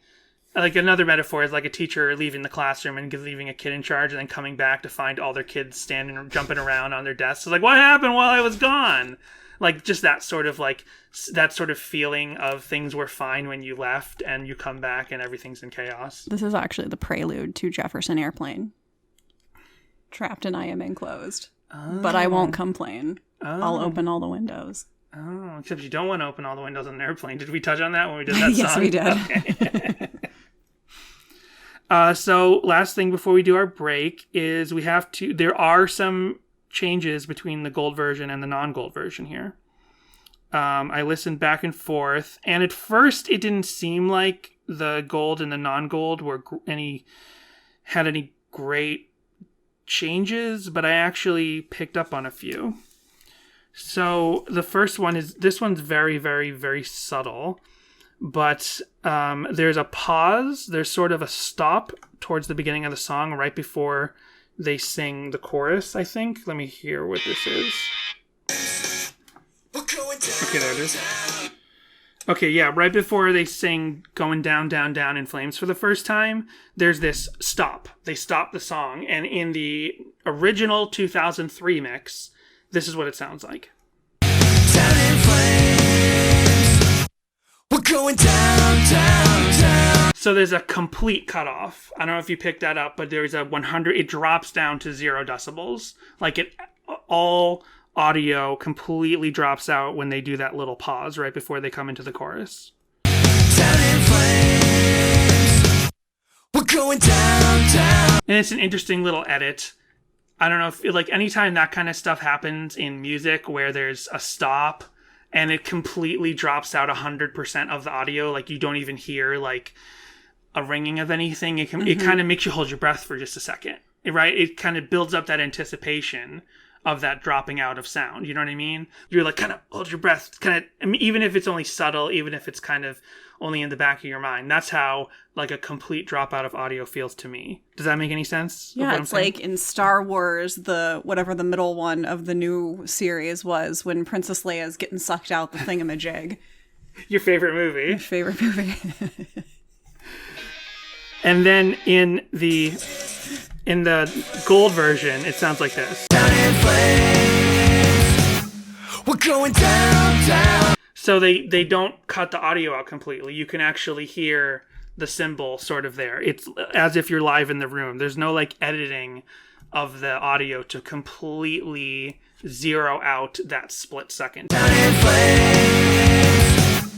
S2: like another metaphor is like a teacher leaving the classroom and leaving a kid in charge and then coming back to find all their kids standing or jumping around on their desks. It's like, what happened while I was gone? Like just that sort of feeling of things were fine when you left and you come back and everything's in chaos.
S1: This is actually the prelude to Jefferson Airplane. Trapped and I am enclosed. But I won't complain. I'll open all the windows.
S2: Oh, except you don't want to open all the windows on an airplane. Did we touch on that when we did that
S1: Yes,
S2: song?
S1: we did.
S2: Okay. So last thing before we do our break is there are some changes between the gold version and the non-gold version here. I listened back and forth, and at first it didn't seem like the gold and the non-gold had any great changes, but I actually picked up on a few. So the first one is, this one's very, very, very subtle, but there's a pause. There's sort of a stop towards the beginning of the song right before they sing the chorus, I think. Let me hear what this is. Okay, there it is. Okay, yeah, right before they sing Going Down, Down, Down in Flames for the first time, there's this stop. They stop the song, and in the original 2003 mix, this is what it sounds like.
S3: Down in flames. We're going down, down, down.
S2: So there's a complete cutoff. I don't know if you picked that up, but there's a 100, it drops down to 0 decibels. Like all audio completely drops out when they do that little pause right before they come into the chorus.
S3: Down in flames. We're going down, down.
S2: And it's an interesting little edit. I don't know if, like, anytime that kind of stuff happens in music where there's a stop and it completely drops out 100% of the audio, like you don't even hear like a ringing of anything, it kind of makes you hold your breath for just a second, right? It kind of builds up that anticipation of that dropping out of sound. You know what I mean? You're like, kind of hold your breath, kind of, I mean, even if it's only subtle, even if it's kind of only in the back of your mind. That's how like a complete dropout of audio feels to me. Does that make any sense?
S1: Yeah, it's like in Star Wars, whatever the middle one of the new series was, when Princess Leia's getting sucked out the thingamajig.
S2: Your favorite movie.
S1: My favorite movie.
S2: And then in the gold version, it sounds like this.
S3: Down in flames. We're going down, down.
S2: So they don't cut the audio out completely. You can actually hear the cymbal sort of there. It's as if you're live in the room. There's no like editing of the audio to completely zero out that split second.
S3: Down in flames.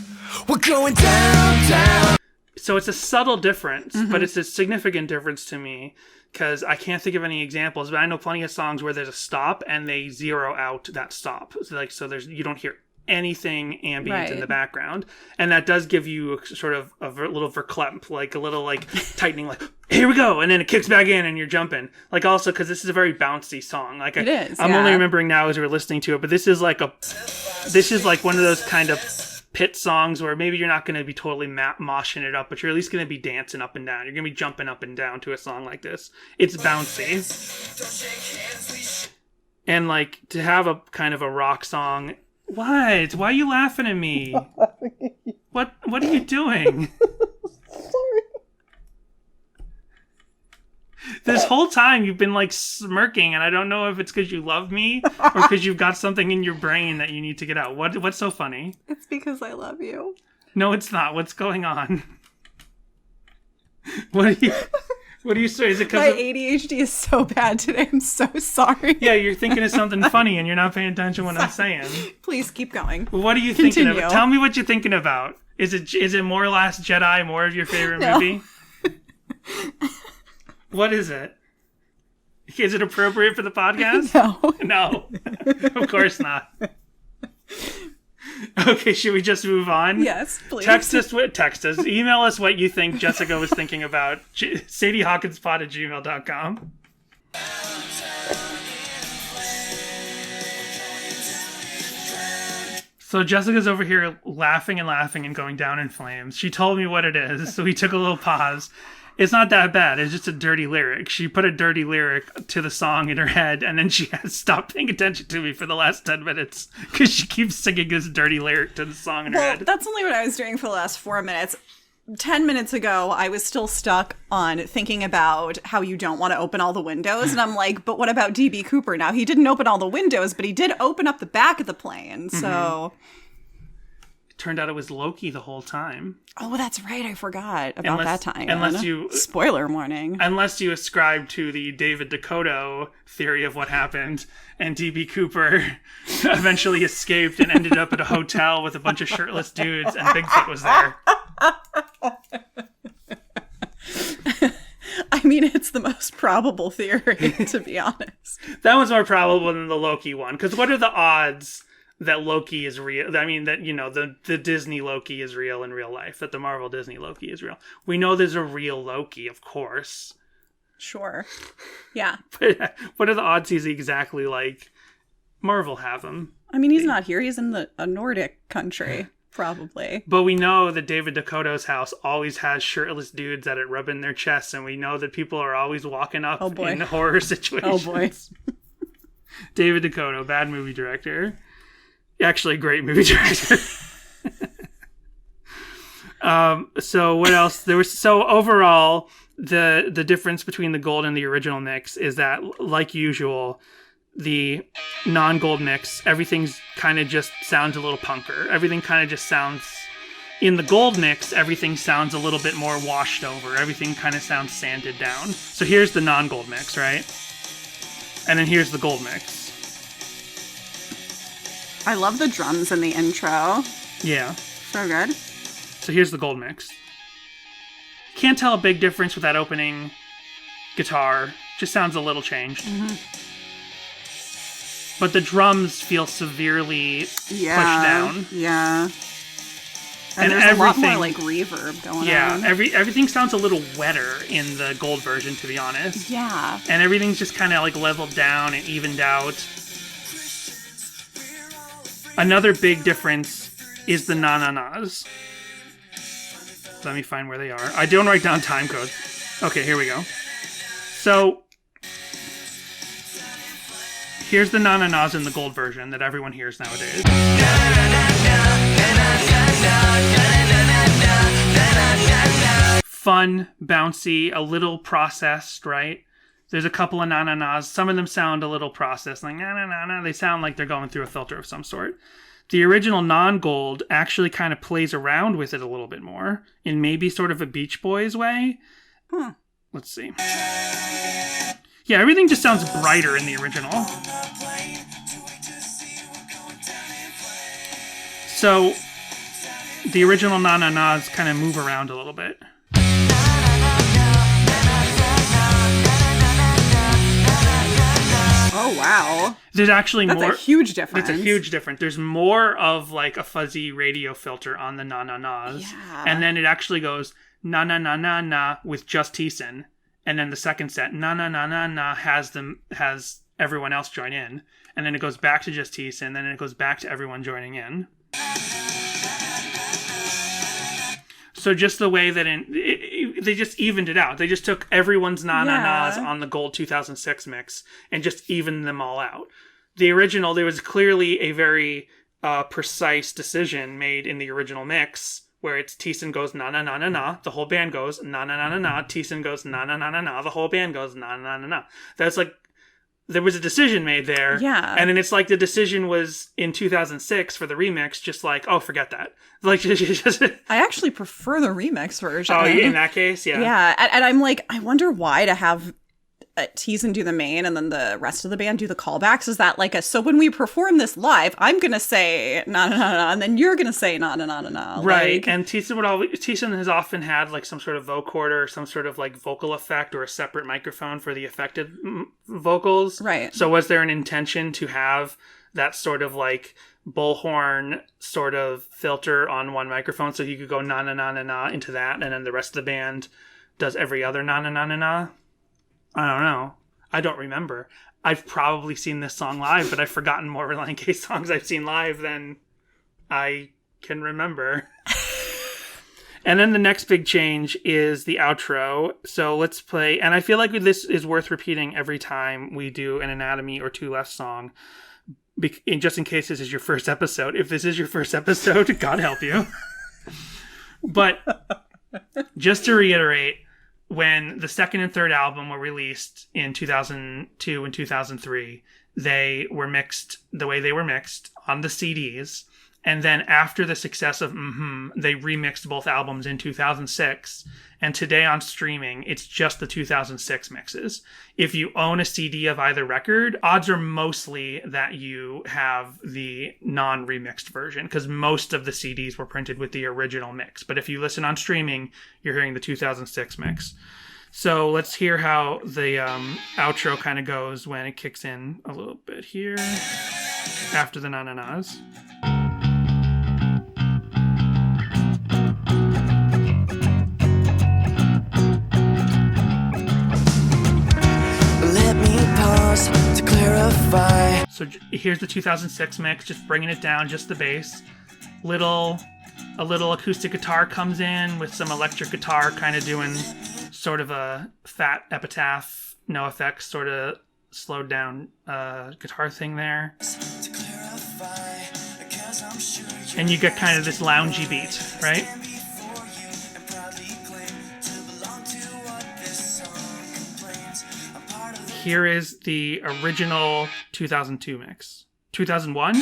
S3: We're going down, down.
S2: So it's a subtle difference, but it's a significant difference to me because I can't think of any examples, but I know plenty of songs where there's a stop and they zero out that stop. So there's, you don't hear anything ambient in the background, and that does give you a sort of a little verklemp, like a little like tightening, like here we go, and then it kicks back in and you're jumping. Like also because this is a very bouncy song. Like
S1: it is.
S2: I'm only remembering now as we're listening to it, but this is like a this is like one of those kind of pit songs where maybe you're not going to be totally moshing it up, but you're at least going to be dancing up and down. You're going to be jumping up and down to a song like this. It's bouncy. And like to have a kind of a rock song. What? Why are you laughing at me? What are you doing?
S1: Sorry.
S2: This whole time you've been like smirking, and I don't know if it's because you love me or because you've got something in your brain that you need to get out. What's so funny?
S1: It's because I love you.
S2: No, it's not. What's going on? What are you saying? Is it
S1: My
S2: because
S1: ADHD is so bad today. I'm so sorry.
S2: yeah, you're thinking of something funny and you're not paying attention to what I'm saying.
S1: Please keep going.
S2: What are you thinking
S1: Continue.
S2: of? Tell me what you're thinking about. Is it more Last Jedi, more of your favorite
S1: No.
S2: movie? What is it? Is it appropriate for the podcast?
S1: No.
S2: No. Of course not. Okay, should we just move on?
S1: Yes, please.
S2: Text us. Email us what you think Jessica was thinking about. SadieHawkinspod@gmail.com. So Jessica's over here laughing and going down in flames. She told me what it is, so we took a little pause. It's not that bad. It's just a dirty lyric. She put a dirty lyric to the song in her head, and then she has stopped paying attention to me for the last 10 minutes because she keeps singing this dirty lyric to the song in her
S1: Well,
S2: head.
S1: that's only what I was doing for the last 4 minutes. 10 minutes ago, I was still stuck on thinking about how you don't want to open all the windows. And I'm like, but what about DB Cooper? Now, he didn't open all the windows, but he did open up the back of the plane. So,
S2: It turned out it was Loki the whole time.
S1: oh, that's right. I forgot about that time.
S2: Unless you
S1: Spoiler warning.
S2: ascribe to the David Dakota theory of what happened, and DB Cooper eventually escaped and ended up at a hotel with a bunch of shirtless dudes, and Bigfoot was there.
S1: I mean, it's the most probable theory, to be honest.
S2: That was more probable than the Loki one, because what are the odds that Loki is real? I mean, that, you know, the Disney Loki is real in real life, that the Marvel Disney Loki is real. We know there's a real Loki, of course.
S1: Sure. Yeah.
S2: But what are the odds he's exactly like Marvel have him?
S1: I mean, he's not here. He's in a Nordic country, probably.
S2: But we know that David Dakota's house always has shirtless dudes at it rubbing their chests, and we know that people are always walking up in horror situations.
S1: Oh, boy.
S2: David Dakota, bad movie director. Actually, great movie director. So what else? So overall, the difference between the gold and the original mix is that, like usual, the non-gold mix, everything's kind of just sounds a little punker. Everything kind of just sounds... In the gold mix, everything sounds a little bit more washed over. Everything kind of sounds sanded down. So here's the non-gold mix, right? And then here's the gold mix.
S1: I love the drums in the intro.
S2: Yeah.
S1: So good.
S2: So here's the gold mix. Can't tell a big difference with that opening guitar. Just sounds a little changed.
S1: Mm-hmm.
S2: But the drums feel severely pushed down.
S1: Yeah. And
S2: And
S1: there's a lot
S2: everything-
S1: more like reverb going
S2: Yeah,
S1: on.
S2: everything sounds a little wetter in the gold version, to be honest.
S1: Yeah.
S2: And everything's just kind of like leveled down and evened out. Another big difference is the na-na-nas. Let me find where they are. I don't write down time codes. Okay, here we go. So, here's the na-na-nas in the gold version that everyone hears nowadays. Fun, bouncy, a little processed, right? There's a couple of na-na-nas. Some of them sound a little processed, like na-na-na-na. They sound like they're going through a filter of some sort. The original non-gold actually kind of plays around with it a little bit more in maybe sort of a Beach Boys way. Let's see. Yeah, everything just sounds brighter in the original. So, the original na-na-nas kind of move around a little bit.
S1: Oh, wow.
S2: There's actually
S1: That's
S2: more...
S1: a huge difference.
S2: It's a huge difference. There's more of like a fuzzy radio filter on the na-na-nas.
S1: Yeah.
S2: And then it actually goes na-na-na-na-na with just Thiessen. And then the second set, na-na-na-na-na, has everyone else join in. and then it goes back to just Thiessen, and then it goes back to everyone joining in. So just the way that they just evened it out. They just took everyone's na-na-nas on the gold 2006 mix and just evened them all out. The original, there was clearly a very precise decision made in the original mix where it's Thiessen goes na-na-na-na-na, the whole band goes na-na-na-na-na, Thiessen goes na-na-na-na-na, the whole band goes na-na-na-na-na. That's like, there was a decision made there.
S1: Yeah.
S2: And then it's like the decision was in 2006 for the remix, just like, oh, forget that. Like, just
S1: I actually prefer the remix version.
S2: Oh, in that case, yeah.
S1: Yeah, and I'm like, I wonder why to have Thiessen do the main and then the rest of the band do the callbacks. Is that like so when we perform this live, I'm going to say na-na-na-na, and then you're going to say na-na-na-na-na.
S2: Right,
S1: like,
S2: and Thiessen has often had like some sort of vocoder or some sort of like vocal effect or a separate microphone for the affected vocals.
S1: Right.
S2: So was there an intention to have that sort of like bullhorn sort of filter on one microphone so you could go na-na-na-na-na into that, and then the rest of the band does every other na-na-na-na-na? I don't know. I don't remember. I've probably seen this song live, but I've forgotten more Relient K songs I've seen live than I can remember. And then the next big change is the outro. So let's play. And I feel like this is worth repeating every time we do an Anatomy or Two Left song. Just in case this is your first episode. If this is your first episode, God help you. But just to reiterate, when the second and third album were released in 2002 and 2003, they were mixed the way they were mixed on the CDs. And then after the success of they remixed both albums in 2006. And today on streaming, it's just the 2006 mixes. If you own a CD of either record, odds are mostly that you have the non-remixed version, because most of the CDs were printed with the original mix. But if you listen on streaming, you're hearing the 2006 mix. So let's hear how the outro kind of goes when it kicks in a little bit here after the na-na-nas.
S3: To clarify.
S2: So here's the 2006 mix, just bringing it down, just the bass. A little acoustic guitar comes in with some electric guitar kind of doing sort of a fat epitaph, no effects, sort of slowed down guitar thing there. And you get kind of this loungy beat, right? Here is the original 2002 mix. 2001?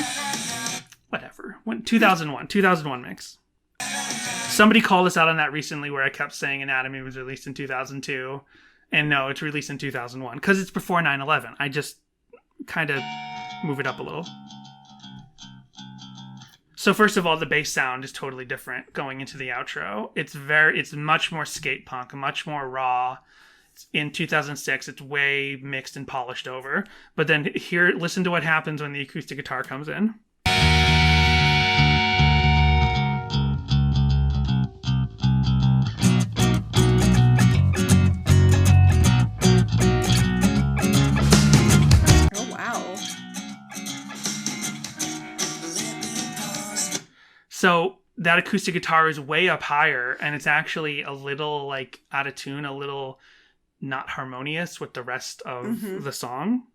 S2: Whatever. 2001 mix. Somebody called us out on that recently where I kept saying Anatomy was released in 2002. And no, it's released in 2001. Because it's before 9/11. I just kind of move it up a little. So first of all, the bass sound is totally different going into the outro. It's much more skate punk, much more raw. In 2006, it's way mixed and polished over. But then here, listen to what happens when the acoustic guitar comes in.
S1: oh, wow.
S2: So that acoustic guitar is way up higher, and it's actually a little like out of tune, a little not harmonious with the rest of the song.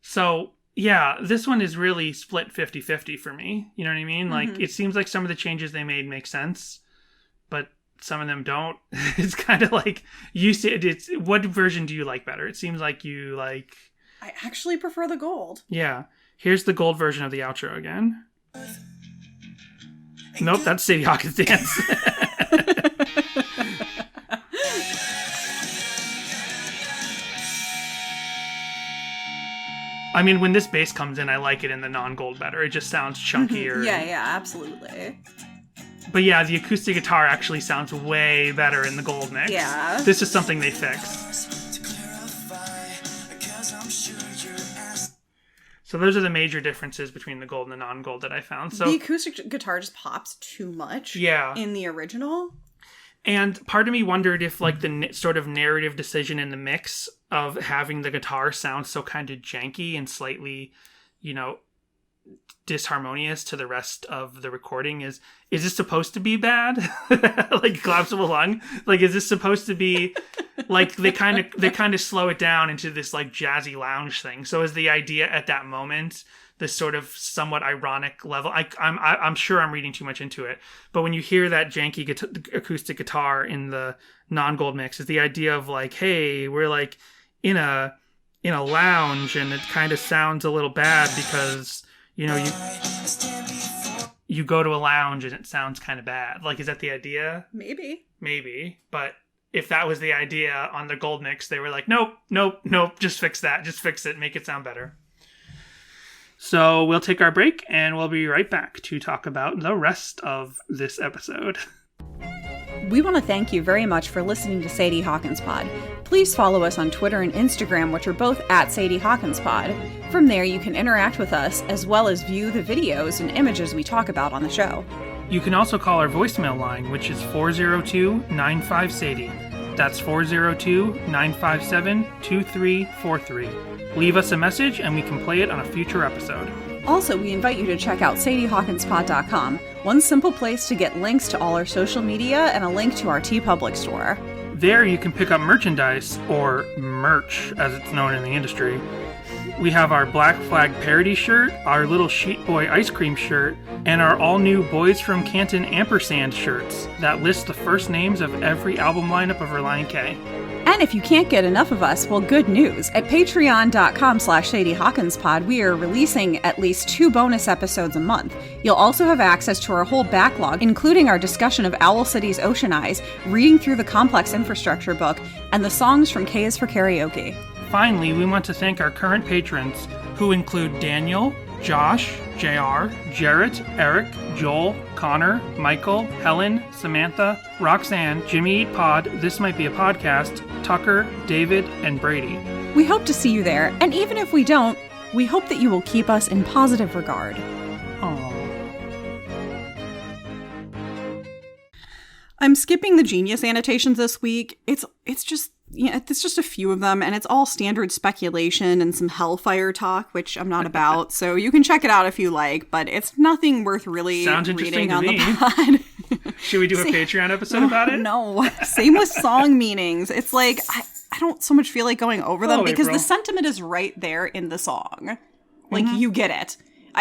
S2: So yeah, this one is really split 50-50 for me. You know what I mean? Like, it seems like some of the changes they made make sense, but some of them don't. It's kind of like, you said, what version do you like better? It seems like you like...
S1: I actually prefer the gold.
S2: Yeah. Here's the gold version of the outro again. Nope, that's Sadie Hawkins' dance. I mean, when this bass comes in, I like it in the non-gold better. It just sounds chunkier.
S1: Yeah, absolutely.
S2: But yeah, the acoustic guitar actually sounds way better in the gold mix.
S1: Yeah.
S2: This is something they fixed. So those are the major differences between the gold and the non-gold that I found. So
S1: the acoustic guitar just pops too much in the original.
S2: And part of me wondered if like the sort of narrative decision in the mix of having the guitar sound so kind of janky and slightly, disharmonious to the rest of the recording is this supposed to be bad? Like collapsible lung? Like is this supposed to be like they kind of slow it down into this like jazzy lounge thing? So is the idea at that moment this sort of somewhat ironic level? I'm sure I'm reading too much into it, but when you hear that janky acoustic guitar in the non-gold mix, is the idea of like, hey, we're like in a lounge and it kind of sounds a little bad because you go to a lounge and it sounds kind of bad. Like, is that the idea? Maybe. But if that was the idea on the gold mix, they were like, nope, just fix that. Just fix it. Make it sound better. So we'll take our break and we'll be right back to talk about the rest of this episode.
S1: We want to thank you very much for listening to Sadie Hawkins Pod. Please follow us on Twitter and Instagram, which are both at Sadie Hawkins Pod. From there, you can interact with us, as well as view the videos and images we talk about on the show.
S2: You can also call our voicemail line, which is 402-95-SADIE. That's 402-957-2343. Leave us a message and we can play it on a future episode.
S1: Also, we invite you to check out SadieHawkinsPod.com, one simple place to get links to all our social media and a link to our TeePublic store.
S2: There you can pick up merchandise, or merch as it's known in the industry. We have our Black Flag parody shirt, our little Sheet Boy ice cream shirt, and our all-new Boys from Canton ampersand shirts that list the first names of every album lineup of Relient K.
S1: And if you can't get enough of us, well, good news. At patreon.com/SadieHawkinspod, we are releasing at least 2 bonus episodes a month. You'll also have access to our whole backlog, including our discussion of Owl City's Ocean Eyes, reading through the Complex Infrastructure book, and the songs from K is for Karaoke.
S2: Finally, we want to thank our current patrons, who include Daniel, Josh, JR, Jarrett, Eric, Joel, Connor, Michael, Helen, Samantha, Roxanne, Jimmy Eat Pod, This Might Be a Podcast, Tucker, David, and Brady.
S1: We hope to see you there, and even if we don't, we hope that you will keep us in positive regard.
S2: Aww.
S1: I'm skipping the Genius annotations this week. It's just a few of them, and it's all standard speculation and some hellfire talk, which I'm not about. So you can check it out if you like, but it's nothing worth really reading on the pod.
S2: Should we do a Patreon episode about it?
S1: No. Same with song meanings. It's like I don't so much feel like going over them because the sentiment is right there in the song. Like you get it.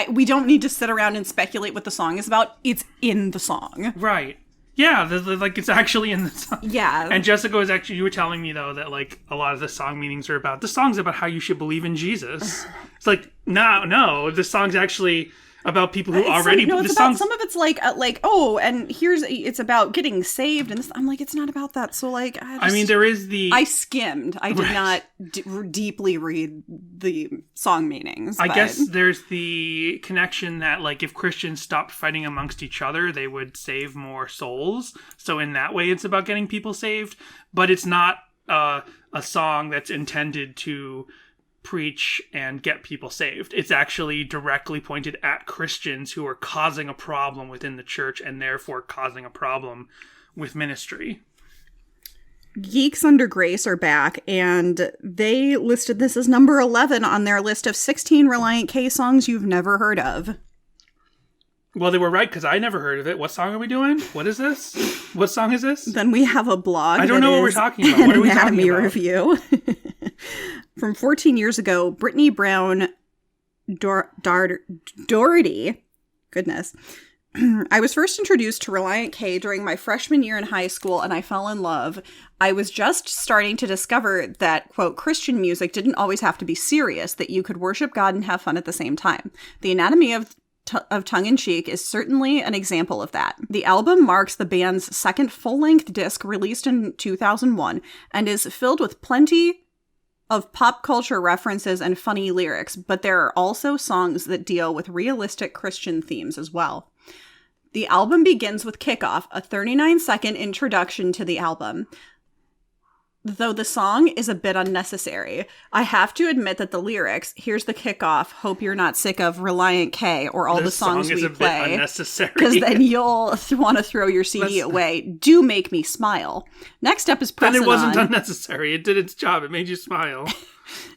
S1: We don't need to sit around and speculate what the song is about. It's in the song.
S2: Right. Yeah, like it's actually in the song.
S1: Yeah.
S2: And Jessica was actually, you were telling me though that like a lot of the song meanings are about, the song's about how you should believe in Jesus. It's like, no, the song's actually about people who already...
S1: No, it's about, some of it's like, and it's about getting saved, and this, I'm like, it's not about that, so like...
S2: there is the...
S1: I skimmed. I did not deeply read the song meanings.
S2: I guess there's the connection that, like, if Christians stopped fighting amongst each other, they would save more souls, so in that way it's about getting people saved, but it's not a song that's intended to preach and get people saved. It's actually directly pointed at Christians who are causing a problem within the church and therefore causing a problem with ministry.
S1: Geeks Under Grace are back, and they listed this as number 11 on their list of 16 Relient K songs you've never heard of.
S2: Well, they were right, because I never heard of it. What song are we doing? What is this? What song is this?
S1: Then we have a blog.
S2: I don't know what we're talking about. What are we talking about?
S1: Anatomy review. From 14 years ago, Brittany Brown Doherty. Goodness. I was first introduced to Relient K during my freshman year in high school, and I fell in love. I was just starting to discover that, quote, Christian music didn't always have to be serious, that you could worship God and have fun at the same time. The Anatomy of Tongue-in-Cheek is certainly an example of that. The album marks the band's second full-length disc released in 2001 and is filled with plenty of pop culture references and funny lyrics, but there are also songs that deal with realistic Christian themes as well. The album begins with Kickoff, a 39-second introduction to the album. Though the song is a bit unnecessary, I have to admit that the lyrics, here's the kickoff, hope you're not sick of Relient K or all the songs we play, because then you'll want to throw your CD away, do make me smile. Next up is Pressin' On.
S2: Then it wasn't unnecessary. It did its job. It made you smile.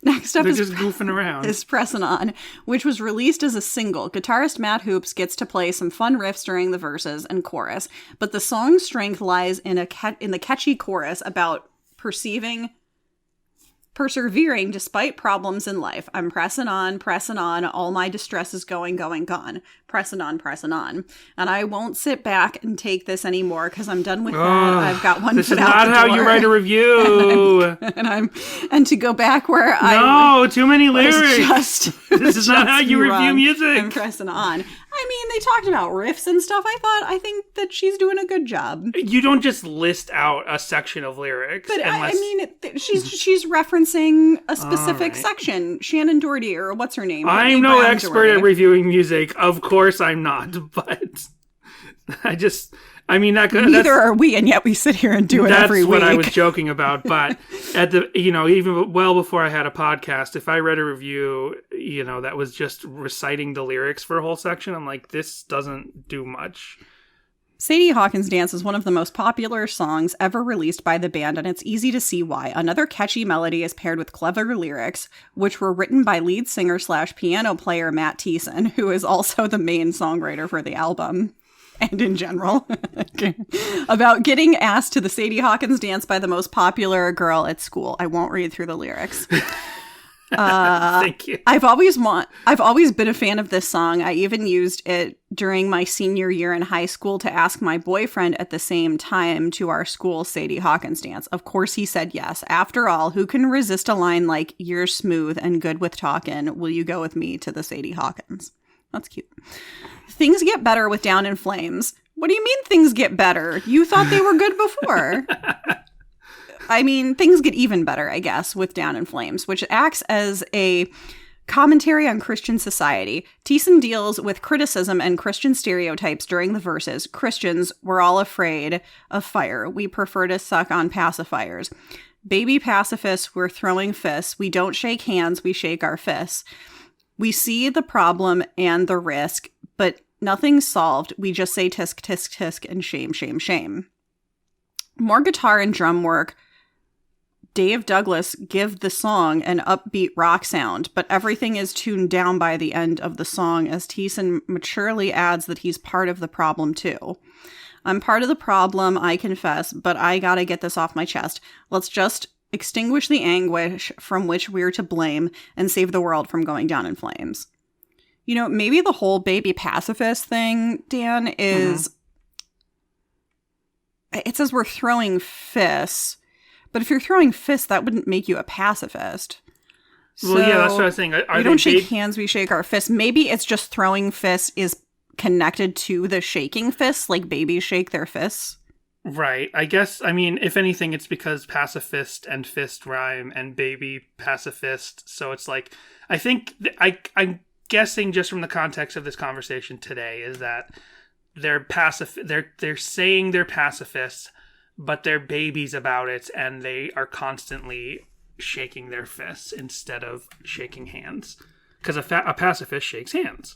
S1: Next up is
S2: just goofing around.
S1: Is Pressin' On, which was released as a single. Guitarist Matt Hoops gets to play some fun riffs during the verses and chorus, but the song's strength lies in the catchy chorus about persevering despite problems in life. I'm pressing on, all my distress is going, gone. Pressing on. And I won't sit back and take this anymore because I'm done with that. I've got one
S2: This
S1: foot
S2: is
S1: out
S2: not
S1: the
S2: how
S1: door.
S2: you write a review.
S1: and to go back where
S2: too many lyrics. This is not how you review
S1: wrong.
S2: music.
S1: I'm pressing on. I mean, they talked about riffs and stuff. I think that she's doing a good job.
S2: You don't just list out a section of lyrics.
S1: But she's referencing a specific section. Shannon Doherty, or what's her name?
S2: I'm no expert at reviewing music. Of course I'm not. But
S1: neither are we, and yet we sit here and do it every week.
S2: That's what I was joking about. But even well before I had a podcast, if I read a review, that was just reciting the lyrics for a whole section, I'm like, this doesn't do much.
S1: Sadie Hawkins Dance is one of the most popular songs ever released by the band, and it's easy to see why. Another catchy melody is paired with clever lyrics, which were written by lead singer / piano player Matt Thiessen, who is also the main songwriter for the album. And in general, about getting asked to the Sadie Hawkins dance by the most popular girl at school. I won't read through the lyrics.
S2: Thank you.
S1: I've always been a fan of this song. I even used it during my senior year in high school to ask my boyfriend at the same time to our school Sadie Hawkins dance. Of course, he said yes. After all, who can resist a line like, "You're smooth and good with talkin'. Will you go with me to the Sadie Hawkins?" That's cute. Things get better with Down in Flames. What do you mean things get better? You thought they were good before. I mean, things get even better, I guess, with Down in Flames, which acts as a commentary on Christian society. Thiessen deals with criticism and Christian stereotypes during the verses. Christians, we're all afraid of fire. We prefer to suck on pacifiers. Baby pacifists, we're throwing fists. We don't shake hands, we shake our fists. We see the problem and the risk, but nothing's solved. We just say tisk, tisk, tisk, and shame, shame, shame. More guitar and drum work. Dave Douglas give the song an upbeat rock sound, but everything is tuned down by the end of the song as Thiessen maturely adds that he's part of the problem too. I'm part of the problem, I confess, but I gotta get this off my chest. Let's just extinguish the anguish from which we're to blame and save the world from going down in flames. Maybe the whole baby pacifist thing, Dan, is... It says we're throwing fists, but if you're throwing fists, that wouldn't make you a pacifist.
S2: Well, yeah, that's what I was saying.
S1: We don't shake hands, we shake our fists. Maybe it's just throwing fists is connected to the shaking fists, like babies shake their fists.
S2: Right. I guess, if anything, it's because pacifist and fist rhyme and baby pacifist. So it's like, I think, I'm guessing just from the context of this conversation today is that they're saying they're pacifists, but they're babies about it, and they are constantly shaking their fists instead of shaking hands. Because a pacifist shakes hands.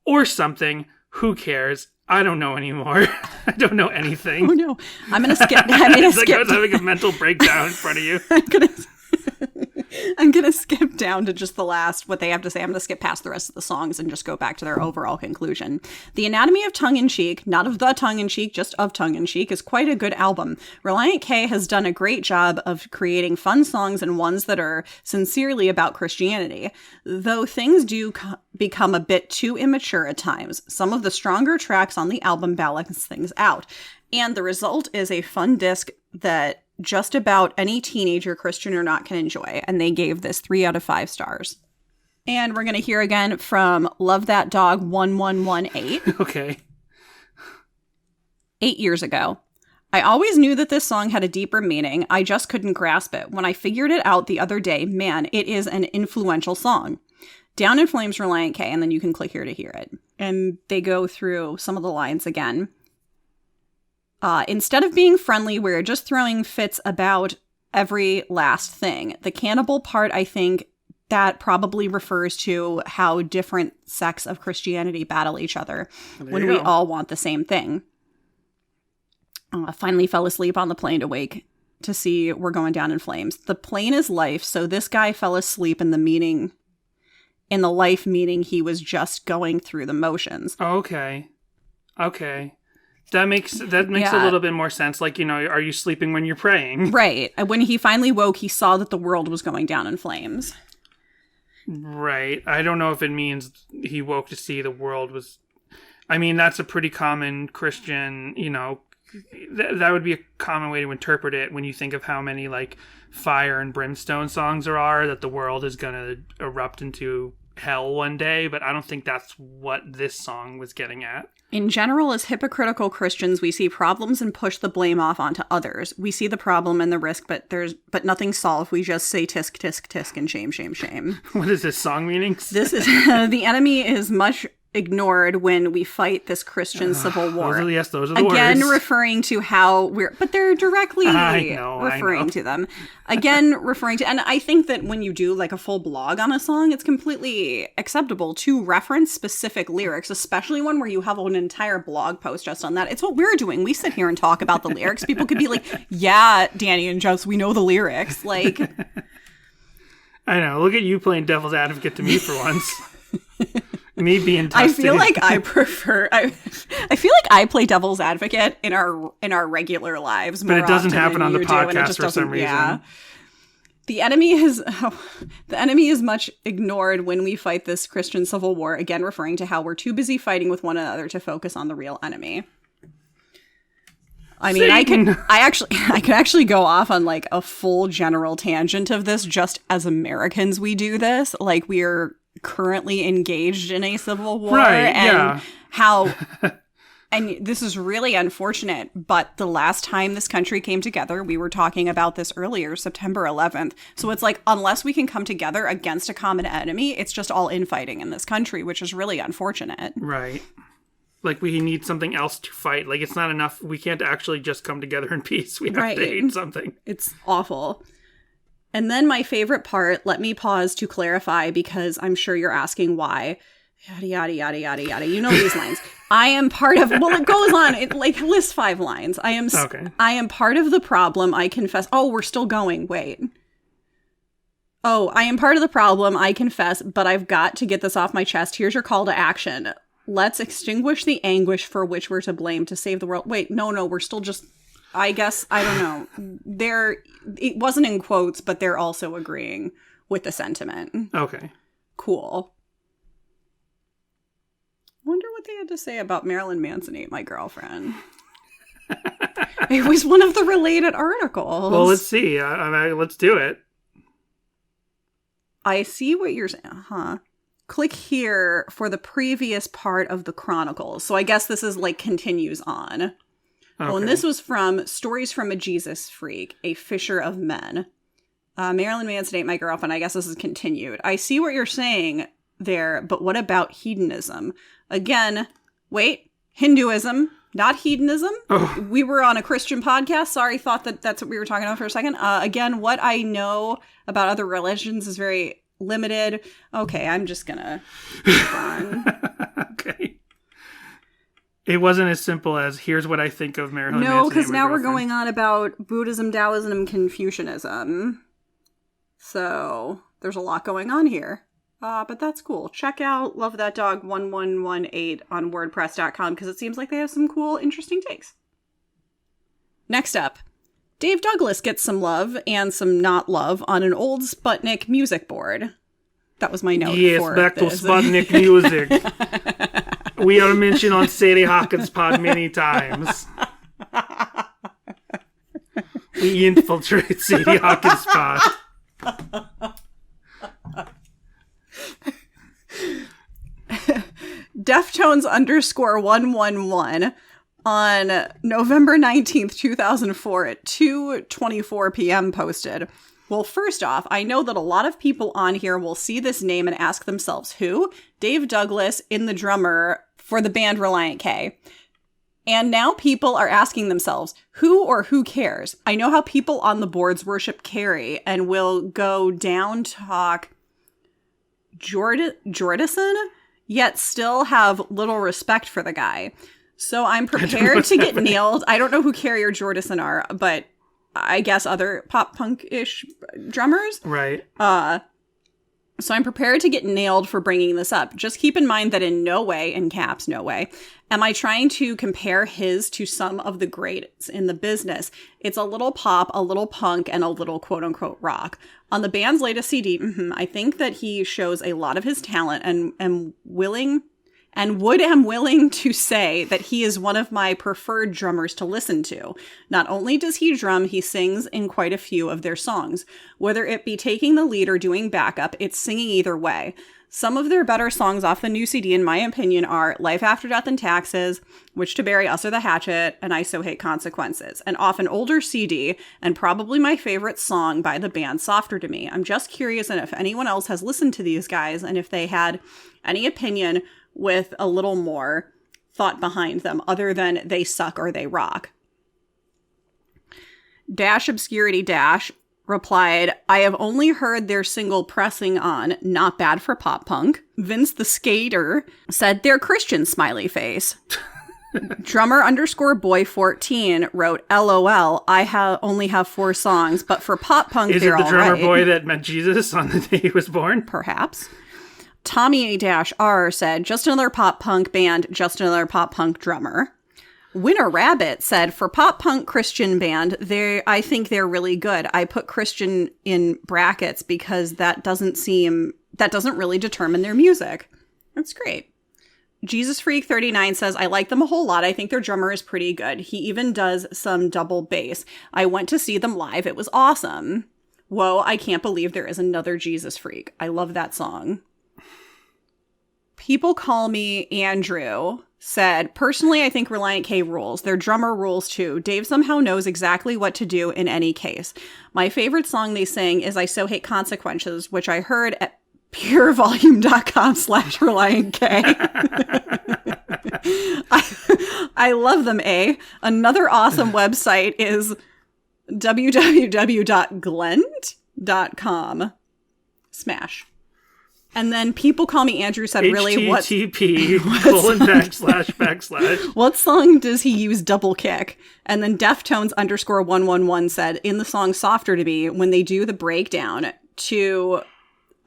S2: Or something. Who cares? I don't know anymore. I don't know anything.
S1: Oh no. I'm going to skip. I
S2: was having a mental breakdown in front of you.
S1: I'm going to skip down to just the last, what they have to say. I'm going to skip past the rest of the songs and just go back to their overall conclusion. The Anatomy of Tongue-in-Cheek, not of the tongue-in-cheek, just of tongue-in-cheek, is quite a good album. Relient K has done a great job of creating fun songs and ones that are sincerely about Christianity. Though things do become a bit too immature at times, some of the stronger tracks on the album balance things out. And the result is a fun disc that just about any teenager, Christian or not, can enjoy. And they gave this 3 out of 5 stars. And we're going to hear again from Love That Dog 1118.
S2: Okay.
S1: 8 years ago. I always knew that this song had a deeper meaning. I just couldn't grasp it. When I figured it out the other day, man, it is an influential song. Down in Flames, Relient K, and then you can click here to hear it. And they go through some of the lines again. Instead of being friendly, we're just throwing fits about every last thing. The cannibal part, I think that probably refers to how different sects of Christianity battle each other when we all want the same thing. Finally fell asleep on the plane to wake to see we're going down in flames. The plane is life, so this guy fell asleep in the life meaning he was just going through the motions.
S2: Okay. That makes a little bit more sense. Like, are you sleeping when you're praying?
S1: Right. When he finally woke, he saw that the world was going down in flames.
S2: Right. I don't know if it means he woke to see the world was... I mean, that's a pretty common Christian, that would be a common way to interpret it when you think of how many, like, fire and brimstone songs there are, that the world is going to erupt into hell one day, but I don't think that's what this song was getting at.
S1: In general, as hypocritical Christians, we see problems and push the blame off onto others. We see the problem and the risk, but nothing's solved. We just say tisk, tisk, tisk, and shame, shame, shame.
S2: What is this song meaning?
S1: This is the enemy is much ignored when we fight this Christian civil war.
S2: Those are the words.
S1: Again, referring to how but they're directly referring to them. Again, referring to, and I think that when you do like a full blog on a song, it's completely acceptable to reference specific lyrics, especially one where you have an entire blog post just on that. It's what we're doing. We sit here and talk about the lyrics. People could be like, yeah, Danny and Jess, we know the lyrics. Like,
S2: I know. Look at you playing devil's advocate to me for once. Me being tested.
S1: I feel like I feel like I play devil's advocate in our regular lives,
S2: but it doesn't happen on the podcast for some reason.
S1: Yeah. The enemy is much ignored when we fight this Christian civil war. Again, referring to how we're too busy fighting with one another to focus on the real enemy. I mean,
S2: Satan.
S1: I can actually go off on like a full general tangent of this. Just as Americans, we do this. Like, we're currently engaged in a civil war,
S2: right?
S1: And how, and this is really unfortunate. But the last time this country came together, we were talking about this earlier, September 11th. So it's like, unless we can come together against a common enemy, it's just all infighting in this country, which is really unfortunate.
S2: Right. Like, we need something else to fight. Like, it's not enough. We can't actually just come together in peace. We have to hate something. It's
S1: awful. And then my favorite part, let me pause to clarify, because I'm sure you're asking why. Yada, yada, yada, yada, yada. You know these lines. I am part of... Well, it goes on. It, like, lists 5 lines. I am part of the problem, I confess. Oh, we're still going. Wait. Oh, I am part of the problem, I confess, but I've got to get this off my chest. Here's your call to action. Let's extinguish the anguish for which we're to blame to save the world. Wait, no, we're still just... I guess, I don't know. It wasn't in quotes, but they're also agreeing with the sentiment.
S2: Okay.
S1: Cool. Wonder what they had to say about Marilyn Manson ate my girlfriend. It was one of the related articles.
S2: Well, let's see. Let's do it.
S1: I see what you're saying. Click here for the previous part of the Chronicles. So I guess this is like continues on. Okay. Well, and this was from Stories from a Jesus Freak, a Fisher of Men. Marilyn Manson ate my girlfriend. I guess this is continued. I see what you're saying there, but what about hedonism? Again, wait, Hinduism, not hedonism. Oh. We were on a Christian podcast. Sorry, thought that's what we were talking about for a second. Again, what I know about other religions is very limited. Okay, I'm just gonna move on.
S2: Okay. It wasn't as simple as, here's what I think of Marilyn Manson.
S1: No, because now we're going on about Buddhism, Taoism, and Confucianism. So, there's a lot going on here. But that's cool. Check out Love That Dog 1118 on WordPress.com, because it seems like they have some cool, interesting takes. Next up, Dave Douglas gets some love and some not love on an old Sputnik music board. That was my note for
S2: Yes, back to Sputnik music. We are mentioned on Sadie Hawkins' pod many times. We infiltrate Sadie Hawkins' pod.
S1: Deftones _111 on November 19th, 2004 at 2:24 p.m. posted. Well, first off, I know that a lot of people on here will see this name and ask themselves, who? Dave Douglas, the drummer for the band Relient K. And now people are asking themselves, who or who cares? I know how people on the boards worship Carrie and will go down talk Jordison, yet still have little respect for the guy. So I'm prepared to get nailed. I don't know who Carrie or Jordison are, but I guess other pop punk-ish drummers.
S2: Right.
S1: So I'm prepared to get nailed for bringing this up. Just keep in mind that in no way, in caps, no way, am I trying to compare his to some of the greats in the business. It's a little pop, a little punk, and a little quote-unquote rock. On the band's latest CD, I think that he shows a lot of his talent and am willing to say that he is one of my preferred drummers to listen to. Not only does he drum, he sings in quite a few of their songs. Whether it be taking the lead or doing backup, it's singing either way. Some of their better songs off the new CD, in my opinion, are Life After Death and Taxes, Which to Bury Us or the Hatchet, and I So Hate Consequences. And off an older CD, and probably my favorite song by the band, Softer to Me. I'm just curious if anyone else has listened to these guys, and if they had any opinion with a little more thought behind them, other than they suck or they rock. Dash Obscurity Dash replied, I have only heard their single Pressing On, not bad for pop punk. Vince the Skater said, they're Christian, smiley face. Drummer _ boy 14 wrote, LOL, I only have 4 songs, but for pop punk,
S2: Is
S1: they're
S2: it the
S1: all
S2: drummer
S1: right.
S2: boy that met Jesus on the day he was born?
S1: Perhaps. Tommy-R said, just another pop punk band, just another pop punk drummer. Winter Rabbit said, for pop punk Christian band, I think they're really good. I put Christian in brackets because that doesn't really determine their music. That's great. Jesus Freak 39 says, I like them a whole lot. I think their drummer is pretty good. He even does some double bass. I went to see them live. It was awesome. Whoa, I can't believe there is another Jesus Freak. I love that song. People Call Me Andrew said, personally, I think Relient K rules. Their drummer rules too. Dave somehow knows exactly what to do in any case. My favorite song they sang is I So Hate Consequences, which I heard at purevolume.com/ReliantK. I love them, eh? Another awesome website is www.glent.com. Smash. And then People Call Me Andrew said, really, what?
S2: HTTP://
S1: What song does he use double kick? And then Deftones _111 said, in the song Softer to Me, when they do the breakdown, 2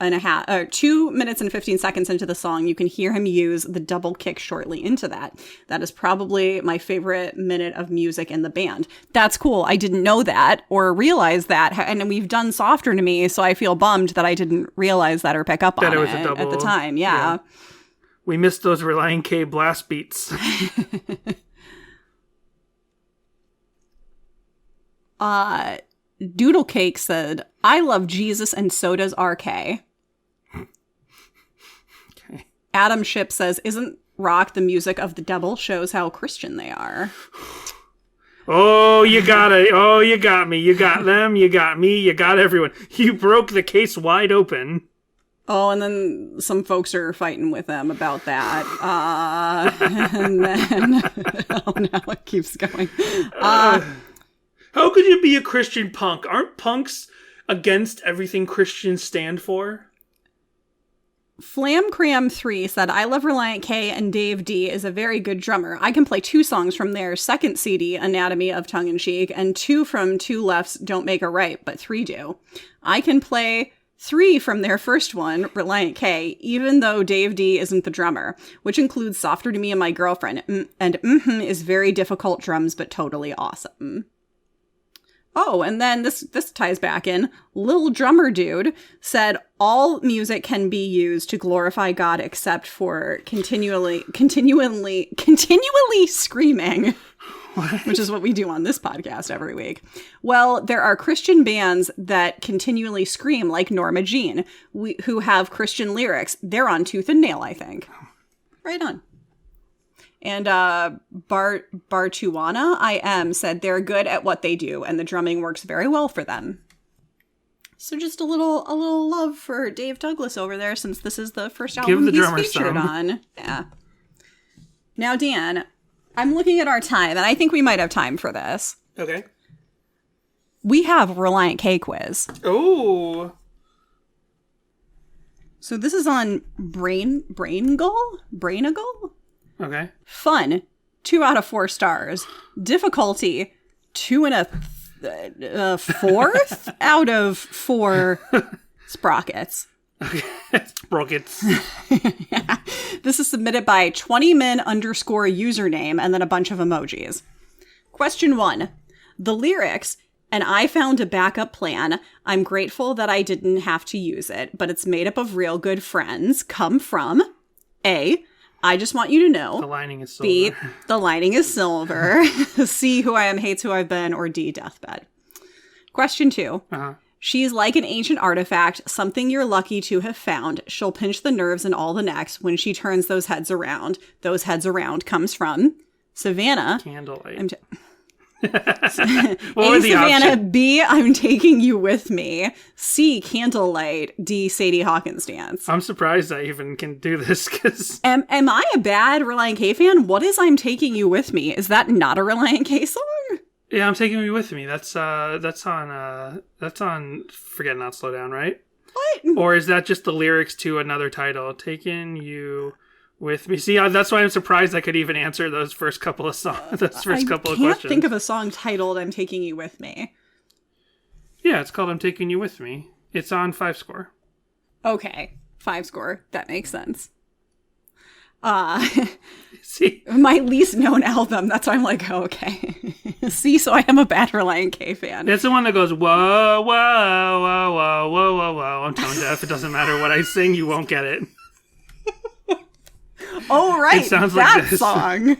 S1: minutes and 15 seconds into the song, you can hear him use the double kick shortly into that. That is probably my favorite minute of music in the band. That's cool. I didn't know that or realize that. And we've done Softer to Me, so I feel bummed that I didn't realize that or pick up on it at the time. Yeah.
S2: We missed those Relient K blast beats.
S1: Doodle Cake said, I love Jesus and so does RK.
S2: Okay.
S1: Adam Ship says, isn't rock the music of the devil? Shows how Christian they are.
S2: Oh, you got it. Oh, you got me. You got them. You got me. You got everyone. You broke the case wide open.
S1: Oh, and then some folks are fighting with them about that. And then, oh no, it keeps going.
S2: How could you be a Christian punk? Aren't punks against everything Christians stand for?
S1: Flamcram3 said, I love Relient K and Dave D is a very good drummer. I can play 2 songs from their second CD, Anatomy of Tongue in Cheek, and 2 from Two Lefts Don't Make a Right, but 3 do. I can play 3 from their first one, Relient K, even though Dave D isn't the drummer, which includes Softer to Me and My Girlfriend, and is very difficult drums, but totally awesome. Oh, and then this ties back in. Lil Drummer Dude said, all music can be used to glorify God except for continually screaming. What? Which is what we do on this podcast every week. Well, there are Christian bands that continually scream, like Norma Jean, who have Christian lyrics. They're on tooth and nail, I think. Right on. And Bartuana IM said they're good at what they do, and the drumming works very well for them. So just a little love for Dave Douglas over there, since this is the first album he's featured on. Yeah. Now, Dan, I'm looking at our time, and I think we might have time for this.
S2: Okay.
S1: We have Relient K quiz.
S2: Oh.
S1: So this is on Brainagle?
S2: Okay.
S1: Fun, 2 out of 4 stars. Difficulty, 2 and a fourth out of 4 sprockets.
S2: Sprockets.
S1: Yeah. This is submitted by 20min _ username and then a bunch of emojis. Question 1. The lyrics, and I found a backup plan. I'm grateful that I didn't have to use it, but it's made up of real good friends, come from A. I just want you to know.
S2: The lining is silver.
S1: B. The lining is silver. C. Who I am hates who I've been. Or D. Deathbed. Question 2.
S2: Uh-huh.
S1: She's like an ancient artifact, something you're lucky to have found. She'll pinch the nerves and all the necks when she turns those heads around. Those heads around comes from Savannah.
S2: Candlelight.
S1: A.
S2: What were the
S1: Savannah.
S2: options?
S1: B. I'm taking you with me. C. Candlelight. D. Sadie Hawkins dance.
S2: I'm surprised I even can do this because
S1: Am I a bad Relient K fan? What is I'm taking you with me? Is that not a Relient K song?
S2: yeah, I'm taking you with me. That's on Forget Not Slow Down, right?
S1: What?
S2: Or is that just the lyrics to another title? Taking you with me. See, that's why I'm surprised I could even answer those first couple of songs. Those first couple of
S1: I
S2: questions.
S1: can't think of a song titled I'm taking you with me.
S2: Yeah, it's called I'm Taking You With Me. It's on 5 Score.
S1: Okay, 5 score. That makes sense.
S2: See?
S1: My least known album. That's why I'm like, oh, okay. See, so I am a bad Relient K fan.
S2: It's the one that goes, whoa, whoa, whoa, whoa, whoa, whoa, whoa. I'm tone deaf. It doesn't matter what I sing. You won't get it.
S1: Oh, right.
S2: It sounds
S1: that
S2: like this.
S1: song.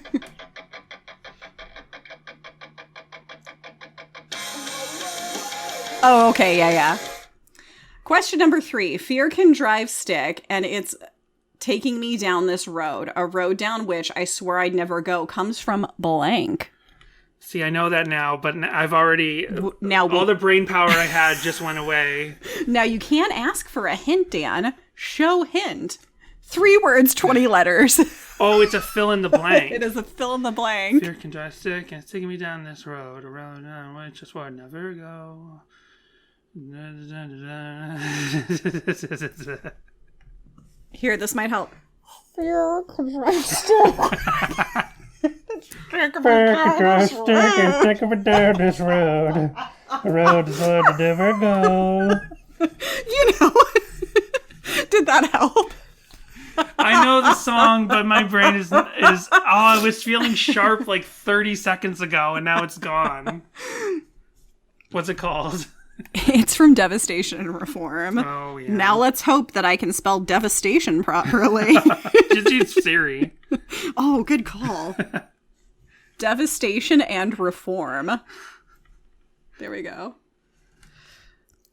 S1: Oh, okay. Yeah. Question number 3. Fear can drive stick, and it's taking me down this road. A road down which I swore I'd never go comes from blank.
S2: See, I know that now, but I've already...
S1: Now
S2: all the brain power I had just went away.
S1: Now, you can't ask for a hint, Dan. Show hint. 3 words, 20 letters.
S2: Oh, it's a fill in the blank.
S1: It is a fill in the blank.
S2: Fear can drive stick, and it's taking me down this road, a road down which I swore I'd never go.
S1: Here, this might help.
S2: Fear can drive stick and take me down this road. A road is where I'd never go.
S1: You know, did that help?
S2: I know the song, but my brain is I was feeling sharp like 30 seconds ago, and now it's gone. What's it called?
S1: It's from Devastation and Reform.
S2: Oh, yeah.
S1: Now let's hope that I can spell devastation properly.
S2: Just use Siri.
S1: Oh, good call. Devastation and Reform. There we go.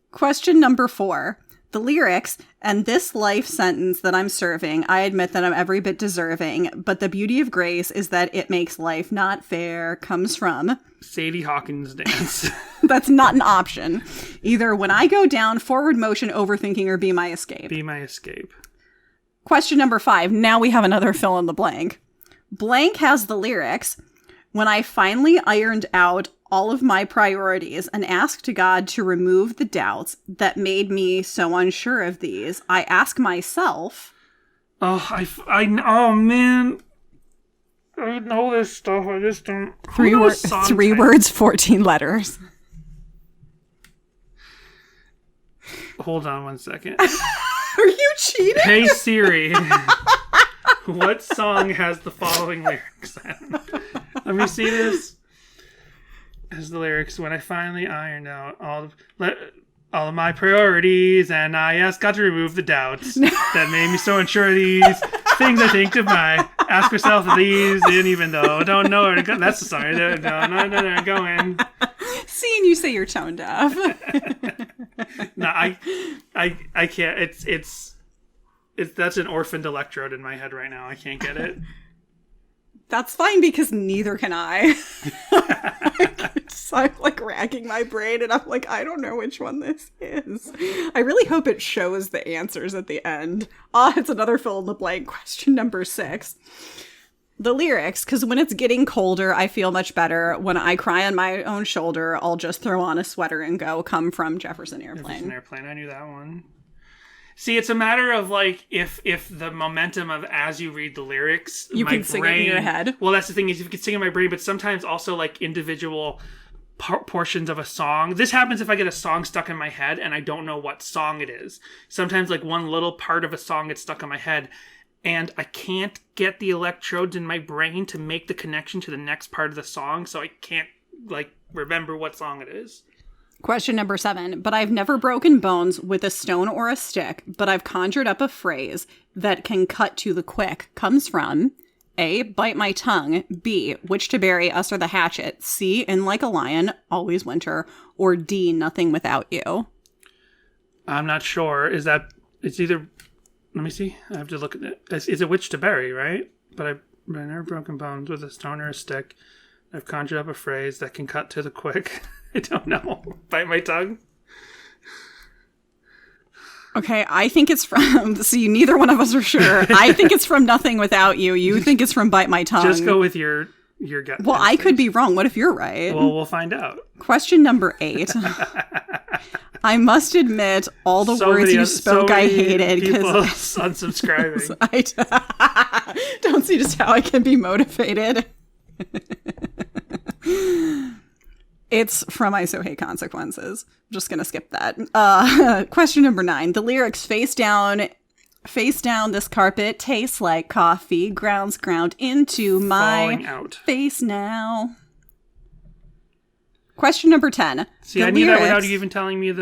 S1: Question number 4. The lyrics, and this life sentence that I'm serving, I admit that I'm every bit deserving, but the beauty of grace is that it makes life not fair, comes from...
S2: Sadie Hawkins dance.
S1: That's not an option. Either when I go down, forward motion, overthinking, or be my escape.
S2: Be my escape.
S1: Question number 5. Now we have another fill in the blank. Blank has the lyrics, when I finally ironed out all of my priorities and asked God to remove the doubts that made me so unsure of these, I ask myself...
S2: Oh, man. I know this stuff. I just don't...
S1: 3 words, 14 letters.
S2: Hold on 1 second.
S1: Are you cheating?
S2: Hey, Siri. What song has the following lyrics? Let me see this. Has the lyrics, when I finally ironed out all of my priorities, and I asked God to remove the doubts that made me so unsure of these things I think of my ask myself of these, and even though I don't know where to go. That's the song. No, going.
S1: Seeing you say you're tone deaf.
S2: No, I can't. It's that's an orphaned electrode in my head right now. I can't get it.
S1: That's fine because neither can I. So I'm like racking my brain and I'm like, I don't know which one this is. I really hope it shows the answers at the end. It's another fill in the blank. Question number 6. The lyrics, because when it's getting colder, I feel much better. When I cry on my own shoulder, I'll just throw on a sweater and go, come from Jefferson Airplane.
S2: Jefferson Airplane, I knew that one. See, it's a matter of like if the momentum of as you read the lyrics,
S1: You
S2: my
S1: can sing
S2: brain,
S1: it in your head.
S2: Well, that's the thing is you can sing in my brain, but sometimes also like individual portions of a song. This happens if I get a song stuck in my head and I don't know what song it is. Sometimes like one little part of a song gets stuck in my head and I can't get the electrodes in my brain to make the connection to the next part of the song, so I can't like remember what song it is.
S1: Question number 7. But I've never broken bones with a stone or a stick, but I've conjured up a phrase that can cut to the quick. Comes from A, bite my tongue, B, which to bury us or the hatchet, C, in like a lion, always winter, or D, nothing without you.
S2: I'm not sure. Is that, it's either, let me see. I have to look at it. Is it which to bury, right? But I've never broken bones with a stone or a stick. I've conjured up a phrase that can cut to the quick. I don't know. Bite my tongue.
S1: Okay, I think it's from, see, neither one of us are sure. I think it's from Nothing Without You. You think it's from Bite My Tongue.
S2: Just go with your gut.
S1: Well, I could be wrong. What if you're right?
S2: Well, we'll find out.
S1: Question number 8. I must admit, all the words you spoke I hated.
S2: People unsubscribing.
S1: I don't see just how I can be motivated. It's from I So Hate Consequences. I'm just going to skip that. Question number 9. The lyrics, face down this carpet, tastes like coffee, ground into my face now. Question number 10.
S2: See, I knew that without you even telling me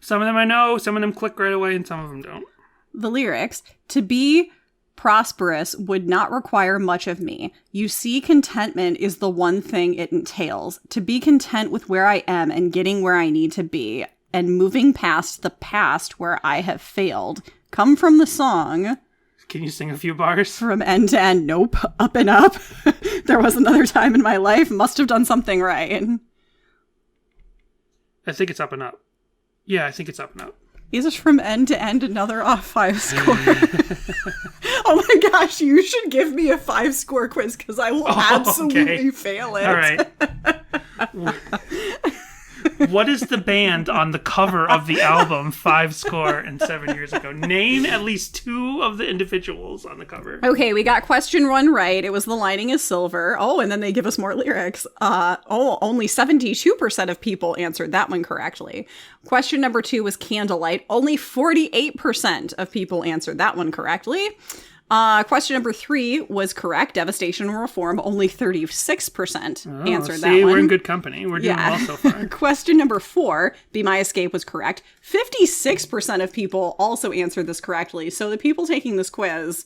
S2: some of them I know, some of them click right away, and some of them don't.
S1: The lyrics, to be prosperous would not require much of me. You see, contentment is the one thing it entails. To be content with where I am and getting where I need to be, and moving past the past where I have failed. Come from the song.
S2: Can you sing a few bars?
S1: From end to end. Nope. Up and up. There was another time in my life. Must have done something right.
S2: I think it's Up and Up. Yeah, I think it's Up and Up.
S1: Is it From End to End another off 5 score? Oh my gosh, you should give me a 5 score quiz because I will absolutely fail it.
S2: All right. What is the band on the cover of the album 5 Score and 7 years ago? Name at least 2 of the individuals on the cover.
S1: Okay, we got question 1 right. It was The Lining is Silver. Oh, and then they give us more lyrics. Only 72% of people answered that one correctly. Question number 2 was Candlelight. Only 48% of people answered that one correctly. Question number 3 was correct. Devastation and Reform. Only 36% answered that one.
S2: We're in good company. We're doing well so far.
S1: Question number 4, Be My Escape, was correct. 56% of people also answered this correctly. So the people taking this quiz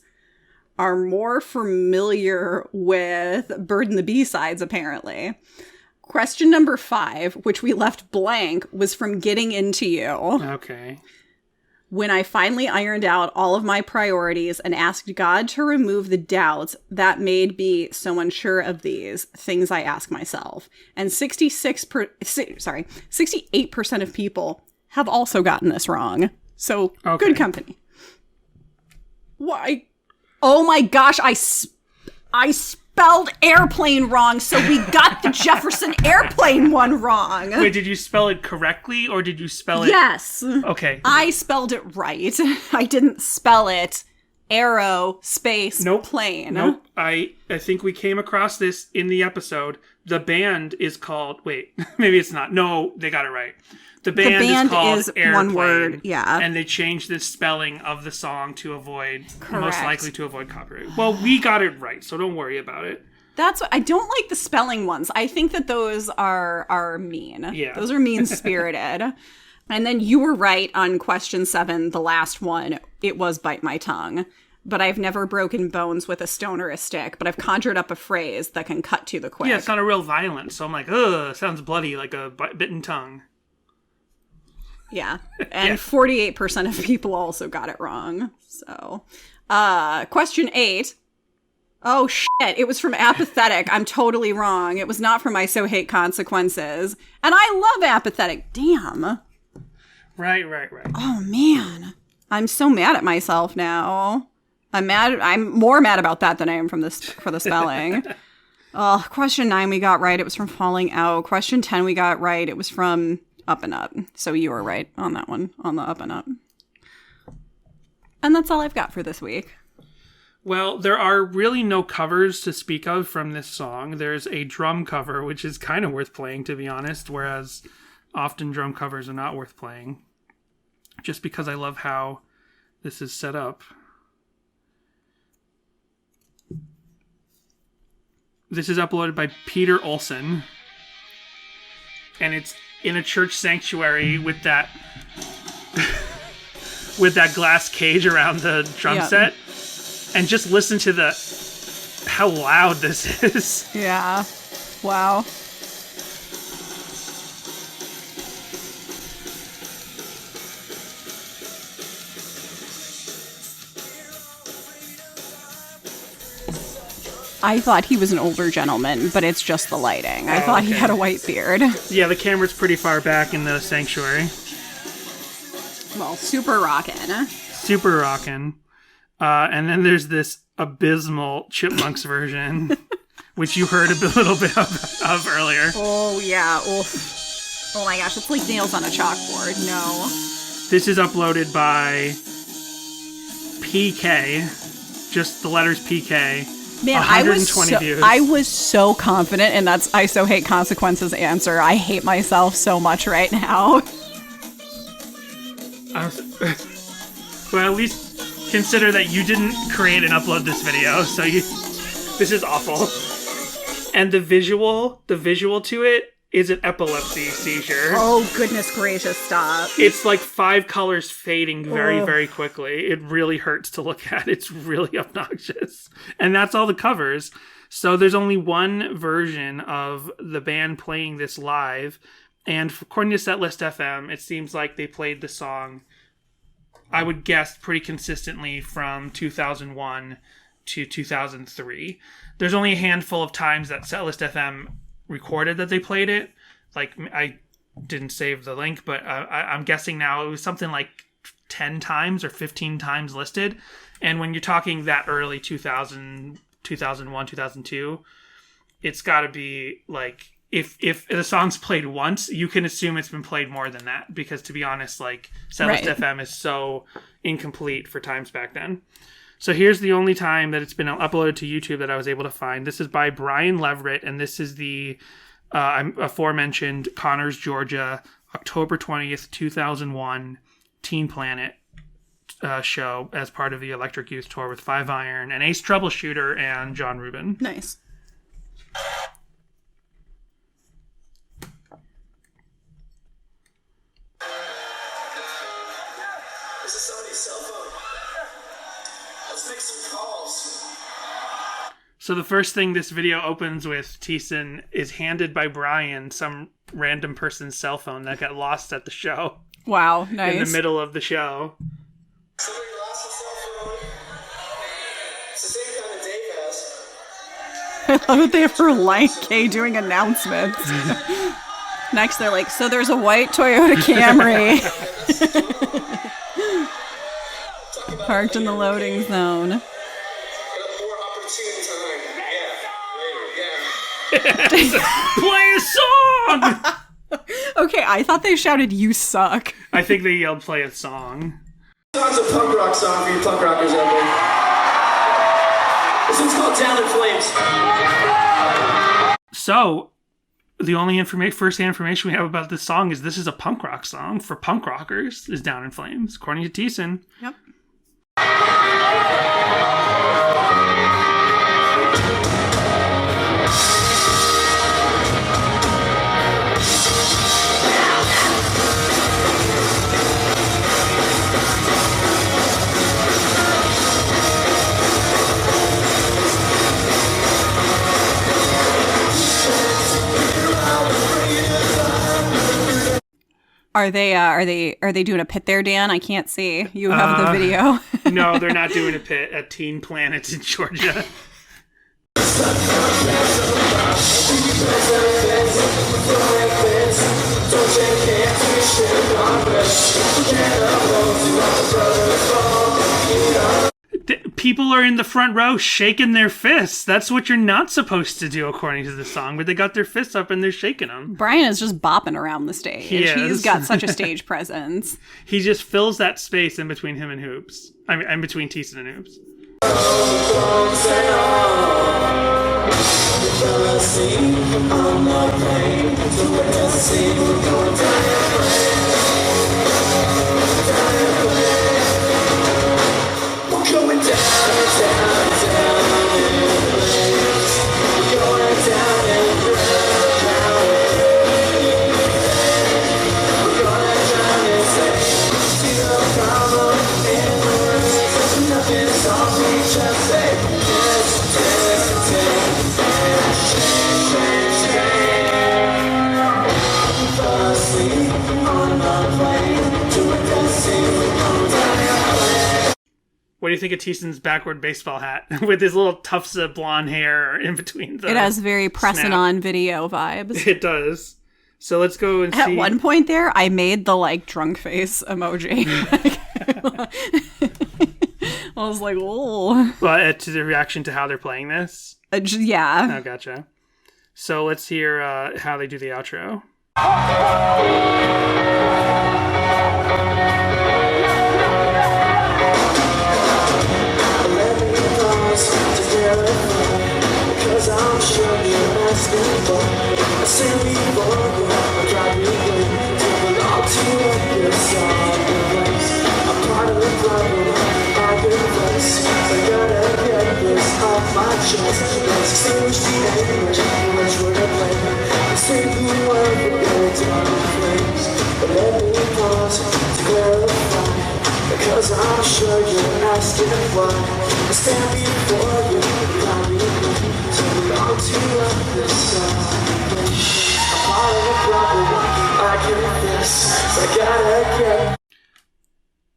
S1: are more familiar with Bird and the B-sides, apparently. Question number 5, which we left blank, was from Getting Into You.
S2: Okay.
S1: When I finally ironed out all of my priorities and asked God to remove the doubts that made me so unsure of these things I ask myself. And 68% of people have also gotten this wrong. So, Good company. Why? Oh my gosh, I spelled airplane wrong, so we got the Jefferson Airplane one wrong.
S2: Wait, did you spell it correctly, or did you spell it...
S1: Yes.
S2: Okay.
S1: I spelled it right. I didn't spell it arrow, space, plane.
S2: Nope. I think we came across this in the episode. The band is called... Wait, maybe it's not. No, they got it right. The band is called Airplane,
S1: one word, yeah.
S2: And they changed the spelling of the song to avoid, most likely to avoid copyright. Well, we got it right, so don't worry about it.
S1: That's what I don't like the spelling ones. I think that those are mean.
S2: Yeah.
S1: Those are mean-spirited. And then you were right on question 7, the last one. It was Bite My Tongue. But I've never broken bones with a stone or a stick, but I've conjured up a phrase that can cut to the quick.
S2: Yeah, it's not a real violence, so I'm like, ugh, sounds bloody, like a bitten tongue.
S1: Yeah. And 48% of people also got it wrong. So, question 8. Oh, shit. It was from Apathetic. I'm totally wrong. It was not from I So Hate Consequences. And I love Apathetic. Damn.
S2: Right.
S1: Oh, man. I'm so mad at myself now. I'm more mad about that than I am for the spelling. Question 9 we got right. It was from Falling Out. Question 10 we got right. It was from Up and Up. So you were right on that one, on the Up and Up. And that's all I've got for this week.
S2: Well, there are really no covers to speak of from this song. There's a drum cover, which is kind of worth playing, to be honest, whereas often drum covers are not worth playing. Just because I love how this is set up. This is uploaded by Peter Olson. And it's in a church sanctuary with that with that glass cage around the drum set. And just listen to how loud this is.
S1: Yeah. Wow. I thought he was an older gentleman, but it's just the lighting. I thought he had a white beard.
S2: Yeah, the camera's pretty far back in the sanctuary.
S1: Well, super rockin'.
S2: Super rockin'. And then there's this abysmal Chipmunks version, which you heard a little bit of earlier.
S1: Oh, yeah. Oof. Oh my gosh, it's like nails on a chalkboard. No.
S2: This is uploaded by PK, just the letters PK.
S1: Man,
S2: 120 views.
S1: I was so confident, and that's I so hate consequences answer. I hate myself so much right now.
S2: Well, at least consider that you didn't create and upload this video, so this is awful. And the visual to it is an epilepsy seizure.
S1: Oh, goodness gracious, stop.
S2: It's like 5 colors fading very, very quickly. It really hurts to look at. It's really obnoxious. And that's all the covers. So there's only one version of the band playing this live. And according to Setlist FM, it seems like they played the song, I would guess, pretty consistently from 2001 to 2003. There's only a handful of times that Setlist FM recorded that they played it. Like, I didn't save the link, but I'm guessing now it was something like 10 times or 15 times listed. And when you're talking that early 2000, 2001, 2002, it's got to be like, if the song's played once, you can assume it's been played more than that, because to be honest, like, Setlist FM is so incomplete for times back then. So here's the only time that it's been uploaded to YouTube that I was able to find. This is by Brian Leverett, and this is the aforementioned Connors, Georgia, October 20th, 2001 Teen Planet show as part of the Electric Youth Tour with Five Iron and Ace Troubleshooter and John Rubin.
S1: Nice.
S3: This is somebody's cell phone. Let's make some calls.
S2: So the first thing this video opens with, Thiessen is handed by Brian some random person's cell phone that got lost at the show.
S1: Wow, nice.
S2: In the middle of the show.
S3: Somebody lost a cell phone. It's the same kind that Dave has.
S1: I love that they have Relient K doing announcements. Next, they're like, so there's a white Toyota Camry parked in the loading zone.
S3: In a more opportune time. Yeah. Later, yeah.
S2: Play a song!
S1: Okay, I thought they shouted, "You suck."
S2: I think they yelled, play a song.
S3: This is a punk rock song for you punk rockers out there. This one's called Down in Flames.
S2: So, the only first-hand information we have about this song is this is a punk rock song for punk rockers, is Down in Flames, according to Thiessen.
S1: Yep. Are they doing a pit there, Dan? I can't see. You have the video.
S2: No, they're not doing a pit at Teen Planet in Georgia. people are in the front row shaking their fists. That's what you're not supposed to do according to the song, but they got their fists up and they're shaking them.
S1: Brian is just bopping around the stage. He's got such a stage presence.
S2: He just fills that space in between him and Hoops. I mean, in between Thiessen and Hoops. What do you think of Thiessen's backward baseball hat with his little tufts of blonde hair in between them?
S1: It has very pressing on video vibes.
S2: It does. So let's go and see.
S1: At one point there, I made the like drunk face emoji. I was like, oh.
S2: Well, to the reaction to how they're playing this?
S1: Yeah.
S2: Oh, gotcha. So let's hear how they do the outro.
S3: Because I'm sure you're asking for I said before I drive you away to belong to this other place. I'm part of the problem, I confess. I gotta get this off my chest. Let's extinguish the anguish, which would have played. Let's take the world for good on flames. But let me pause to clarify. Because I'm sure you're asking why I stand before you, I'm belong to this place. I'm part of the problem, I confess. I gotta get.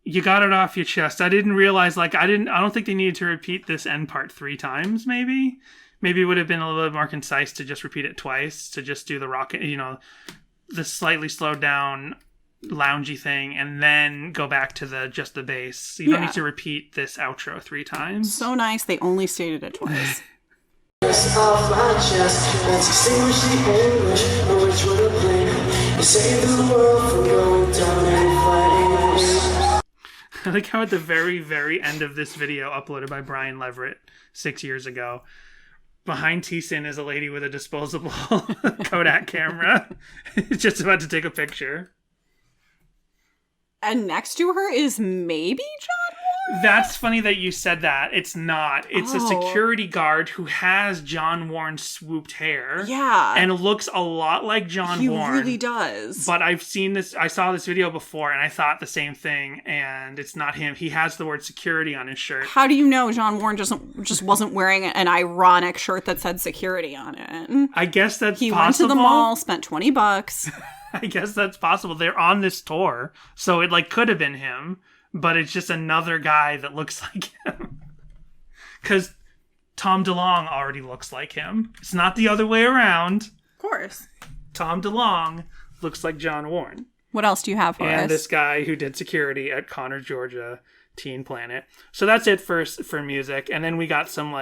S2: You got it off your chest. I didn't realize, I don't think they needed to repeat this end part 3 times, maybe. Maybe it would have been a little bit more concise to just repeat it twice, to just do the rocket, the slightly slowed down loungy thing, and then go back to just the bass. You don't need to repeat this outro 3 times.
S1: So nice, they only stated it twice.
S3: Off my chest, let's extinguish the anguish, which would have played to save the world from going down in flames.
S2: I like how at the very, very end of this video uploaded by Brian Leverett 6 years ago, behind Thiessen is a lady with a disposable Kodak camera, just about to take a picture.
S1: And next to her is maybe John Warren?
S2: That's funny that you said that. It's not. It's a security guard who has John Warren's swooped hair.
S1: Yeah.
S2: And looks a lot like John Warren.
S1: He really does.
S2: But I saw this video before and I thought the same thing, and it's not him. He has the word security on his shirt.
S1: How do you know John Warren just wasn't wearing an ironic shirt that said security on it?
S2: I guess that's
S1: he
S2: possible.
S1: Went to the mall, spent $20.
S2: I guess that's possible. They're on this tour, so it could have been him, but it's just another guy that looks like him. Because Tom DeLonge already looks like him. It's not the other way around.
S1: Of course.
S2: Tom DeLonge looks like John Warren.
S1: What else do you have for us?
S2: And this guy who did security at Connor, Georgia, Teen Planet. So that's it for music. And then we got some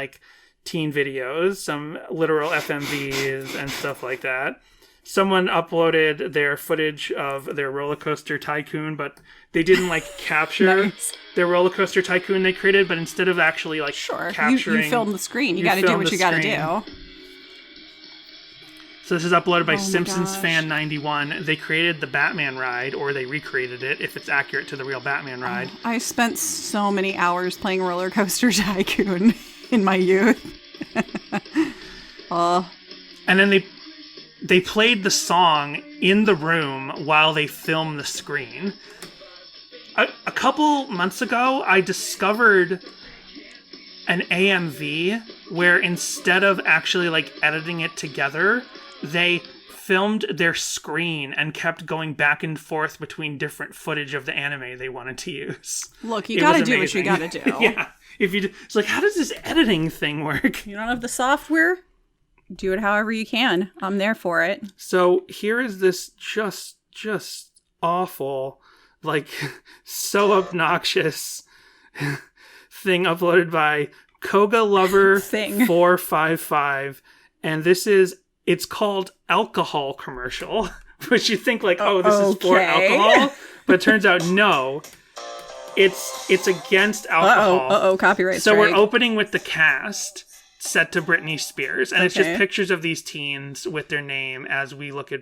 S2: teen videos, some literal FMVs and stuff like that. Someone uploaded their footage of their roller coaster tycoon, but they didn't capture their roller coaster tycoon they created, but instead of actually capturing,
S1: you filmed the screen. You got to do what you got to do.
S2: So this is uploaded by Simpsons Fan 91. They created the Batman ride, or they recreated it if it's accurate to the real Batman ride.
S1: I spent so many hours playing roller coaster tycoon in my youth.
S2: And then they played the song in the room while they filmed the screen. A couple months ago, I discovered an AMV where instead of actually editing it together, they filmed their screen and kept going back and forth between different footage of the anime they wanted to use.
S1: Look, you gotta do what you gotta do.
S2: Yeah. It's how does this editing thing work?
S1: You don't have the software? Do it however you can. I'm there for it.
S2: So here is this just awful, so obnoxious thing uploaded by Koga Lover
S1: Thing.
S2: 455, and it's called alcohol commercial, which you think like, oh, this is for
S1: Okay.
S2: alcohol, but it turns out no. It's against alcohol.
S1: Copyright
S2: So
S1: strike.
S2: we're opening with the cast set to Britney Spears, and it's just
S1: Okay.
S2: pictures of these teens with their name as we listen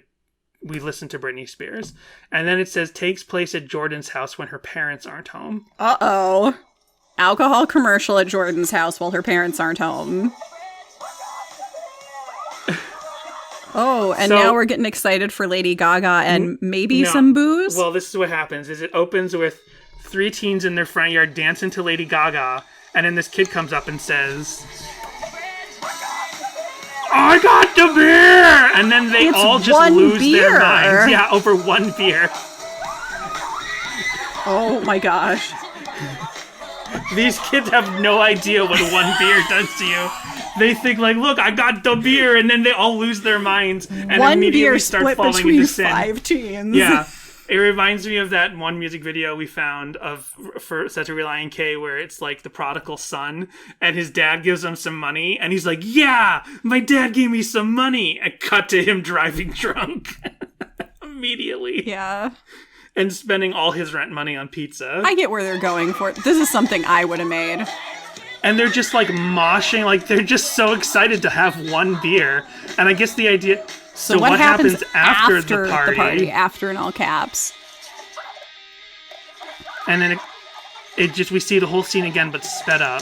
S2: to Britney Spears. And then it says takes place at Jordan's house when her parents aren't home.
S1: Uh-oh. Alcohol commercial at Jordan's house while her parents aren't home. Oh, and
S2: So-
S1: now we're getting excited for Lady Gaga and maybe
S2: No.
S1: some booze?
S2: Well, this is what happens is it opens with 3 teens in their front yard dancing to Lady Gaga, and then this kid comes up and says, I got the beer! And then they
S1: It's
S2: all just
S1: one
S2: lose
S1: beer.
S2: their minds. Yeah, over one beer.
S1: Oh my gosh.
S2: These kids have no idea what one beer does to you. They think like, look, I got the beer, and then they all lose their minds and
S1: One
S2: immediately
S1: beer
S2: start
S1: split
S2: falling
S1: between
S2: into sin.
S1: 5 teens.
S2: Yeah. It reminds me of that one music video we found for such a Relient K where it's like the prodigal son and his dad gives him some money and he's like, yeah, my dad gave me some money, and cut to him driving drunk immediately
S1: Yeah.
S2: and spending all his rent money on pizza.
S1: I get where they're going for it. This is something I would have made.
S2: And they're just like moshing, like they're just so excited to have one beer. And I guess the idea... So what happens after the party?
S1: After in all caps.
S2: And then it just, we see the whole scene again, but sped up.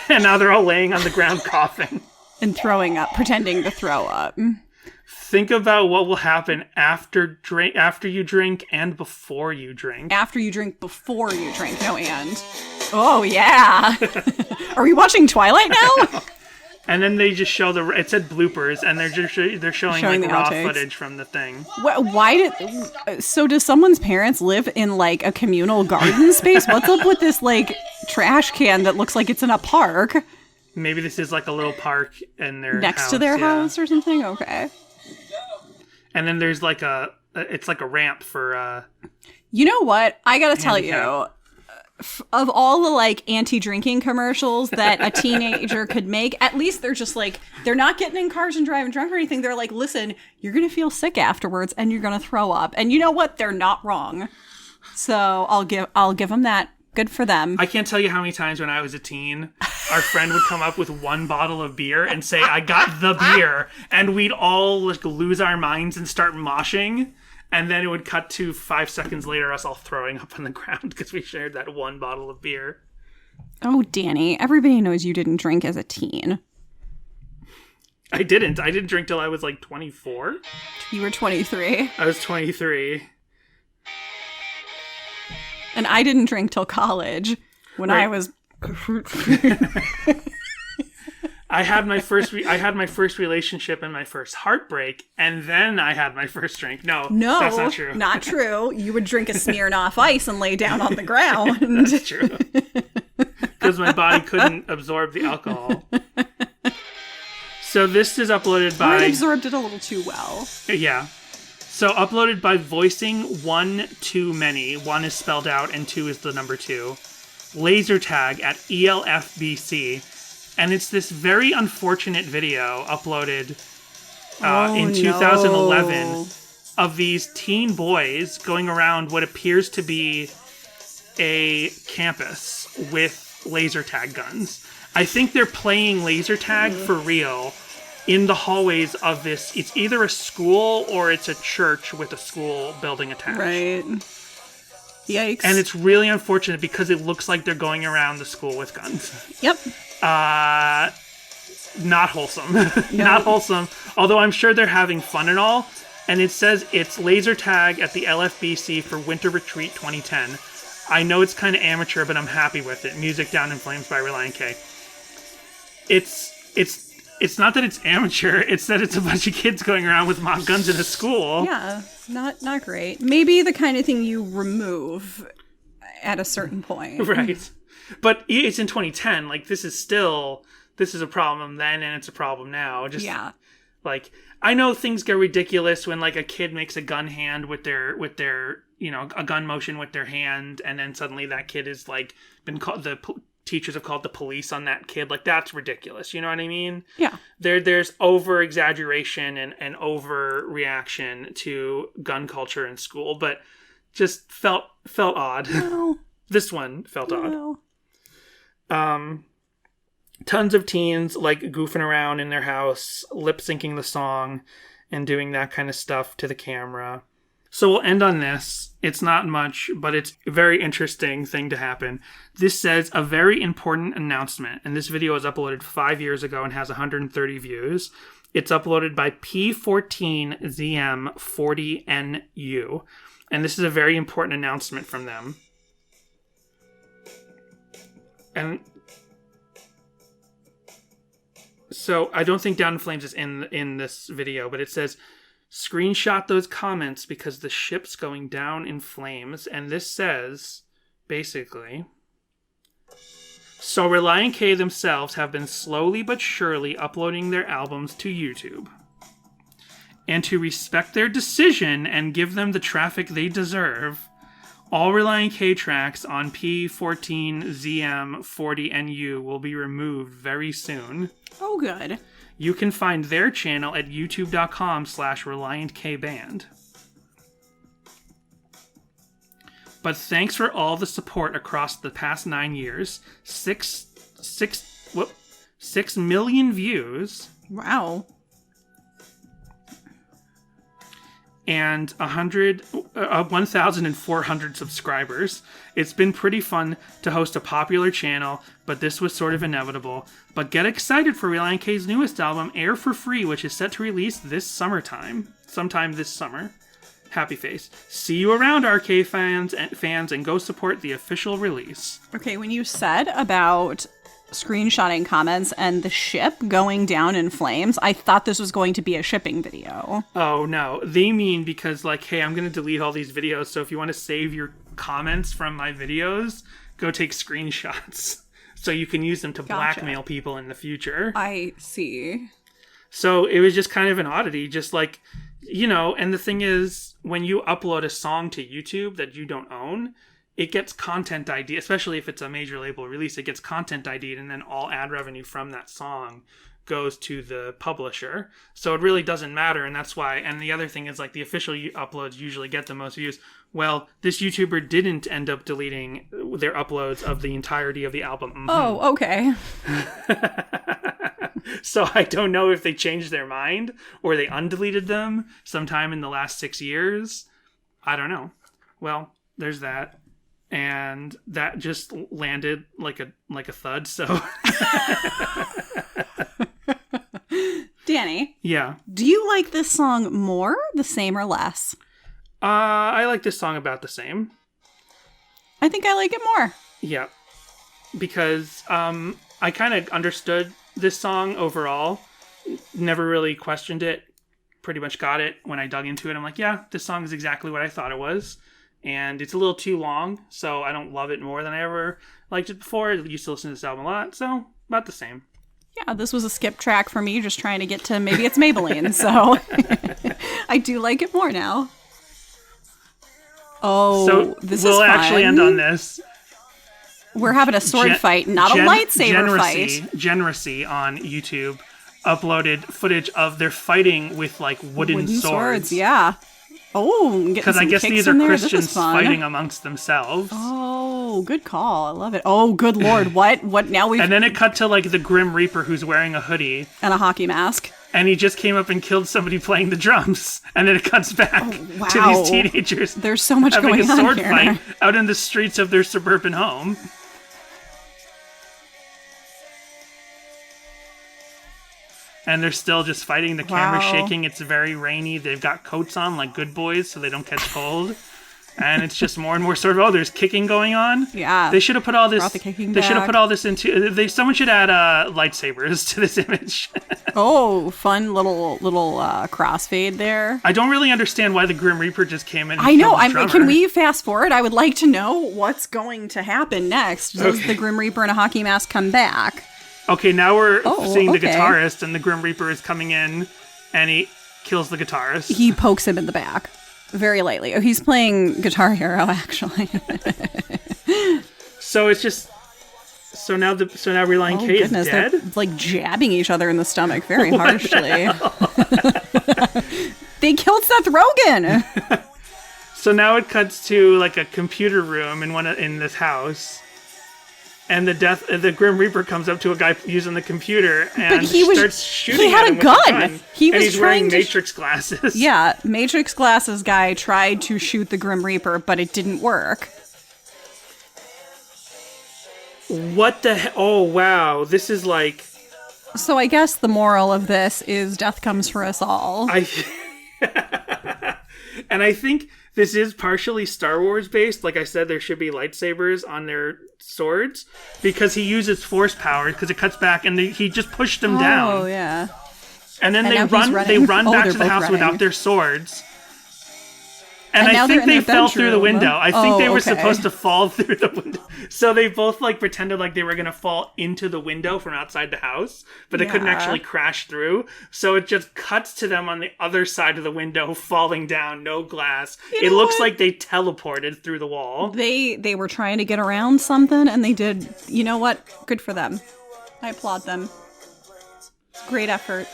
S2: And now they're all laying on the ground coughing.
S1: And throwing up, pretending to throw up.
S2: Think about what will happen after you drink and before you drink.
S1: After you drink, before you drink, no and. Oh, yeah. Are we watching Twilight now?
S2: And then they just show it said bloopers, and they're showing
S1: Showing
S2: like
S1: the
S2: raw
S1: outtakes.
S2: footage from the thing.
S1: So does someone's parents live in like a communal garden space? What's up with this like trash can that looks like it's in a park
S2: Maybe this is like a little park in their
S1: next to their
S2: yeah.
S1: house or something? Okay.
S2: And then there's like it's like a ramp for
S1: You know what? I gotta tell you,
S2: handicap.
S1: of all the like anti-drinking commercials that a teenager could make, at least they're just like, they're not getting in cars and driving drunk or anything. They're like, listen, you're gonna feel sick afterwards and you're gonna throw up. And you know what? They're not wrong. So I'll give them that. Good for them.
S2: I can't tell you how many times when I was a teen, our friend would come up with one bottle of beer and say, I got the beer. And we'd all like lose our minds and start moshing. And then it would cut to 5 seconds later, us all throwing up on the ground because we shared that one bottle of beer.
S1: Oh, Danny, everybody knows you didn't drink as a teen.
S2: I didn't drink till I was like 24.
S1: You were 23.
S2: I was 23.
S1: And I didn't drink till college when I
S2: Right.
S1: was...
S2: I had my first relationship and my first heartbreak, and then I had my first drink. No,
S1: No,
S2: that's not true.
S1: Not true. You would drink a Smirnoff Ice and lay down on the ground.
S2: That's true. Because my body couldn't absorb the alcohol. So this is uploaded
S1: I
S2: by...
S1: absorbed it a little too well.
S2: Yeah. So uploaded by voicing one too many. 1 is spelled out and 2 is the number 2. Laser tag at ELFBC. And it's this very unfortunate video uploaded in 2011 of these teen boys going around what appears to be a campus with laser tag guns. I think they're playing laser tag for real in the hallways of this. It's either a school or it's a church with a school building attached.
S1: Right. Yikes.
S2: And it's really unfortunate because it looks like they're going around the school with guns.
S1: Yep.
S2: Not wholesome. Not wholesome. Although I'm sure they're having fun and all. And it says it's laser tag at the LFBC for Winter Retreat 2010. I know it's kind of amateur, but I'm happy with it. Music Down in Flames by Relient K. It's not that it's amateur. It's that it's a bunch of kids going around with mock guns in a school.
S1: Yeah. Not great. Maybe the kind of thing you remove at a certain point.
S2: Right. But it's in 2010. Like, this is a problem then and it's a problem now. Just,
S1: Yeah.
S2: like, I know things get ridiculous when, like, a kid makes a gun hand with their a gun motion with their hand, and then suddenly that kid is like been called, teachers have called the police on that kid. Like, that's ridiculous. You know what I mean?
S1: Yeah.
S2: There's over exaggeration and overreaction to gun culture in school, but just felt odd.
S1: No.
S2: This one felt
S1: No.
S2: odd. Tons of teens like goofing around in their house, lip syncing the song and doing that kind of stuff to the camera. So we'll end on this. It's not much, but it's a very interesting thing to happen. This says a very important announcement, and this video was uploaded 5 years ago and has 130 views. It's uploaded by P14ZM40NU, and this is a very important announcement from them. And so I don't think Down in Flames is in this video, but it says, screenshot those comments because the ship's going down in flames. And this says, basically, so Relient K themselves have been slowly but surely uploading their albums to YouTube. And to respect their decision and give them the traffic they deserve, all Relient K tracks on P14ZM40NU will be removed very soon.
S1: Oh, good.
S2: You can find their channel at youtube.com/ReliantKBand. But thanks for all the support across the past 9 years. 6 million views.
S1: Wow.
S2: And 1,400 subscribers. It's been pretty fun to host a popular channel, but this was sort of inevitable. But get excited for Relient K's newest album, Air for Free, which is set to release sometime this summer. Happy face. See you around, RK fans, and go support the official release.
S1: Okay, when you said about screenshotting comments and the ship going down in flames, I thought this was going to be a shipping video.
S2: Oh, no. They mean because, like, hey, I'm going to delete all these videos, so if you want to save your comments from my videos, go take screenshots so you can use them to blackmail people in the future.
S1: I see.
S2: So it was just kind of an oddity, just like, and the thing is, when you upload a song to YouTube that you don't own, it gets content ID, especially if it's a major label release, it gets content ID'd, and then all ad revenue from that song goes to the publisher. So it really doesn't matter, and that's why. And the other thing is, like, the official uploads usually get the most views. Well, this YouTuber didn't end up deleting their uploads of the entirety of the album. Mm-hmm.
S1: Oh, okay.
S2: So I don't know if they changed their mind or they undeleted them sometime in the last 6 years. I don't know. Well, there's that. And that just landed like a thud, so.
S1: Danny.
S2: Yeah.
S1: Do you like this song more, the same, or less?
S2: I like this song about the same.
S1: I think I like it more.
S2: Yeah. Because I kind of understood this song overall. Never really questioned it. Pretty much got it when I dug into it. I'm like, yeah, this song is exactly what I thought it was. And it's a little too long, so I don't love it more than I ever liked it before. I used to listen to this album a lot, so about the same.
S1: Yeah, this was a skip track for me, just trying to get to maybe it's Maybelline, so I do like it more now. Oh,
S2: so
S1: this is
S2: we'll
S1: fun.
S2: actually end on this.
S1: We're having a sword fight, not a lightsaber fight.
S2: Generacy on YouTube uploaded footage of their fighting with like wooden swords.
S1: Yeah. Oh,
S2: because I guess these are Christians fighting amongst themselves.
S1: Oh, good call. I love it. Oh, good Lord. What now?
S2: And then it cut to like the Grim Reaper who's wearing a hoodie
S1: and a hockey mask.
S2: And he just came up and killed somebody playing the drums. And then it cuts back to these teenagers.
S1: There's so much going on here.
S2: Having a sword fight out in the streets of their suburban home. And they're still just fighting. The camera's shaking. It's very rainy. They've got coats on like good boys so they don't catch cold. And it's just more and more sort of, there's kicking going on.
S1: Yeah.
S2: They should have put all this.
S1: They
S2: should have put all this into. Someone should add lightsabers to this image.
S1: Oh, fun little crossfade there.
S2: I don't really understand why the Grim Reaper just came in.
S1: I know. Can we fast forward? I would like to know what's going to happen next. Does the Grim Reaper in a hockey mask come back?
S2: Okay, now we're seeing the guitarist, and the Grim Reaper is coming in, and he kills the guitarist.
S1: He pokes him in the back. very lightly. Oh, he's playing Guitar Hero, actually.
S2: So it's just so now Relient K is dead.
S1: They're like jabbing each other in the stomach very harshly. They killed Seth Rogen.
S2: So now it cuts to like a computer room in this house, and the Grim Reaper comes up to a guy using the computer and starts shooting.
S1: He had
S2: at him
S1: a gun.
S2: With a gun. He's wearing
S1: to
S2: Matrix glasses.
S1: Yeah, Matrix glasses guy tried to shoot the Grim Reaper, but it didn't work.
S2: What the hell? Oh wow, this is like.
S1: So I guess the moral of this is death comes for us all.
S2: And I think this is partially Star Wars based. Like I said, there should be lightsabers on their swords because he uses force power because it cuts back and he just pushed them down.
S1: Oh, yeah.
S2: And then they run back to the house without their swords. And I think they fell through the window. I think they were supposed to fall through the window. So they both like pretended like they were going to fall into the window from outside the house, but they couldn't actually crash through. So it just cuts to them on the other side of the window, falling down, no glass. It looks like they teleported through the wall.
S1: They were trying to get around something, and they did. You know what? Good for them. I applaud them. Great effort.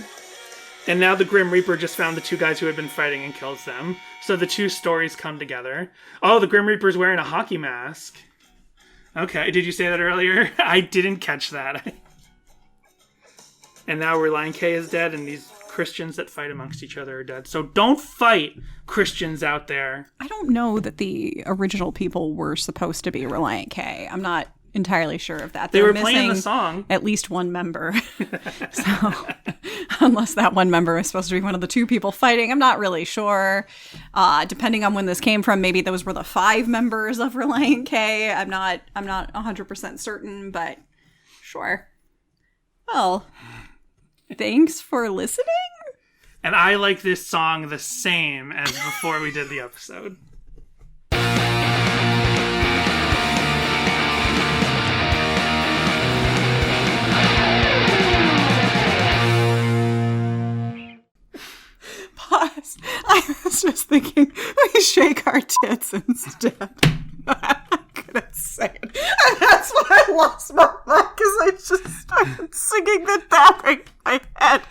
S2: And now the Grim Reaper just found the two guys who had been fighting and kills them. So the two stories come together. Oh, the Grim Reaper's wearing a hockey mask. Okay, did you say that earlier? I didn't catch that. And now Relient K is dead, and these Christians that fight amongst each other are dead. So don't fight, Christians out there.
S1: I don't know that the original people were supposed to be Relient K. I'm not entirely sure of that.
S2: They were playing the song.
S1: At least one member. So unless that one member is supposed to be one of the two people fighting, I'm not really sure. Depending on when this came from, maybe those were the 5 members of Relient K. I'm not 100% certain, but sure. Well, thanks for listening.
S2: And I like this song the same as before we did the episode.
S1: Pause. I was just thinking we shake our tits instead. I couldn't say it. And that's when I lost my mind because I just started singing the tapping in my head.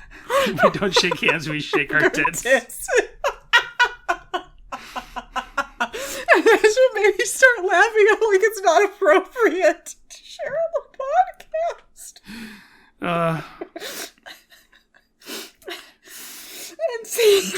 S2: We don't shake hands, we shake our tits.
S1: And that's what made me start laughing. I'm like, it's not appropriate to share on the podcast. And see.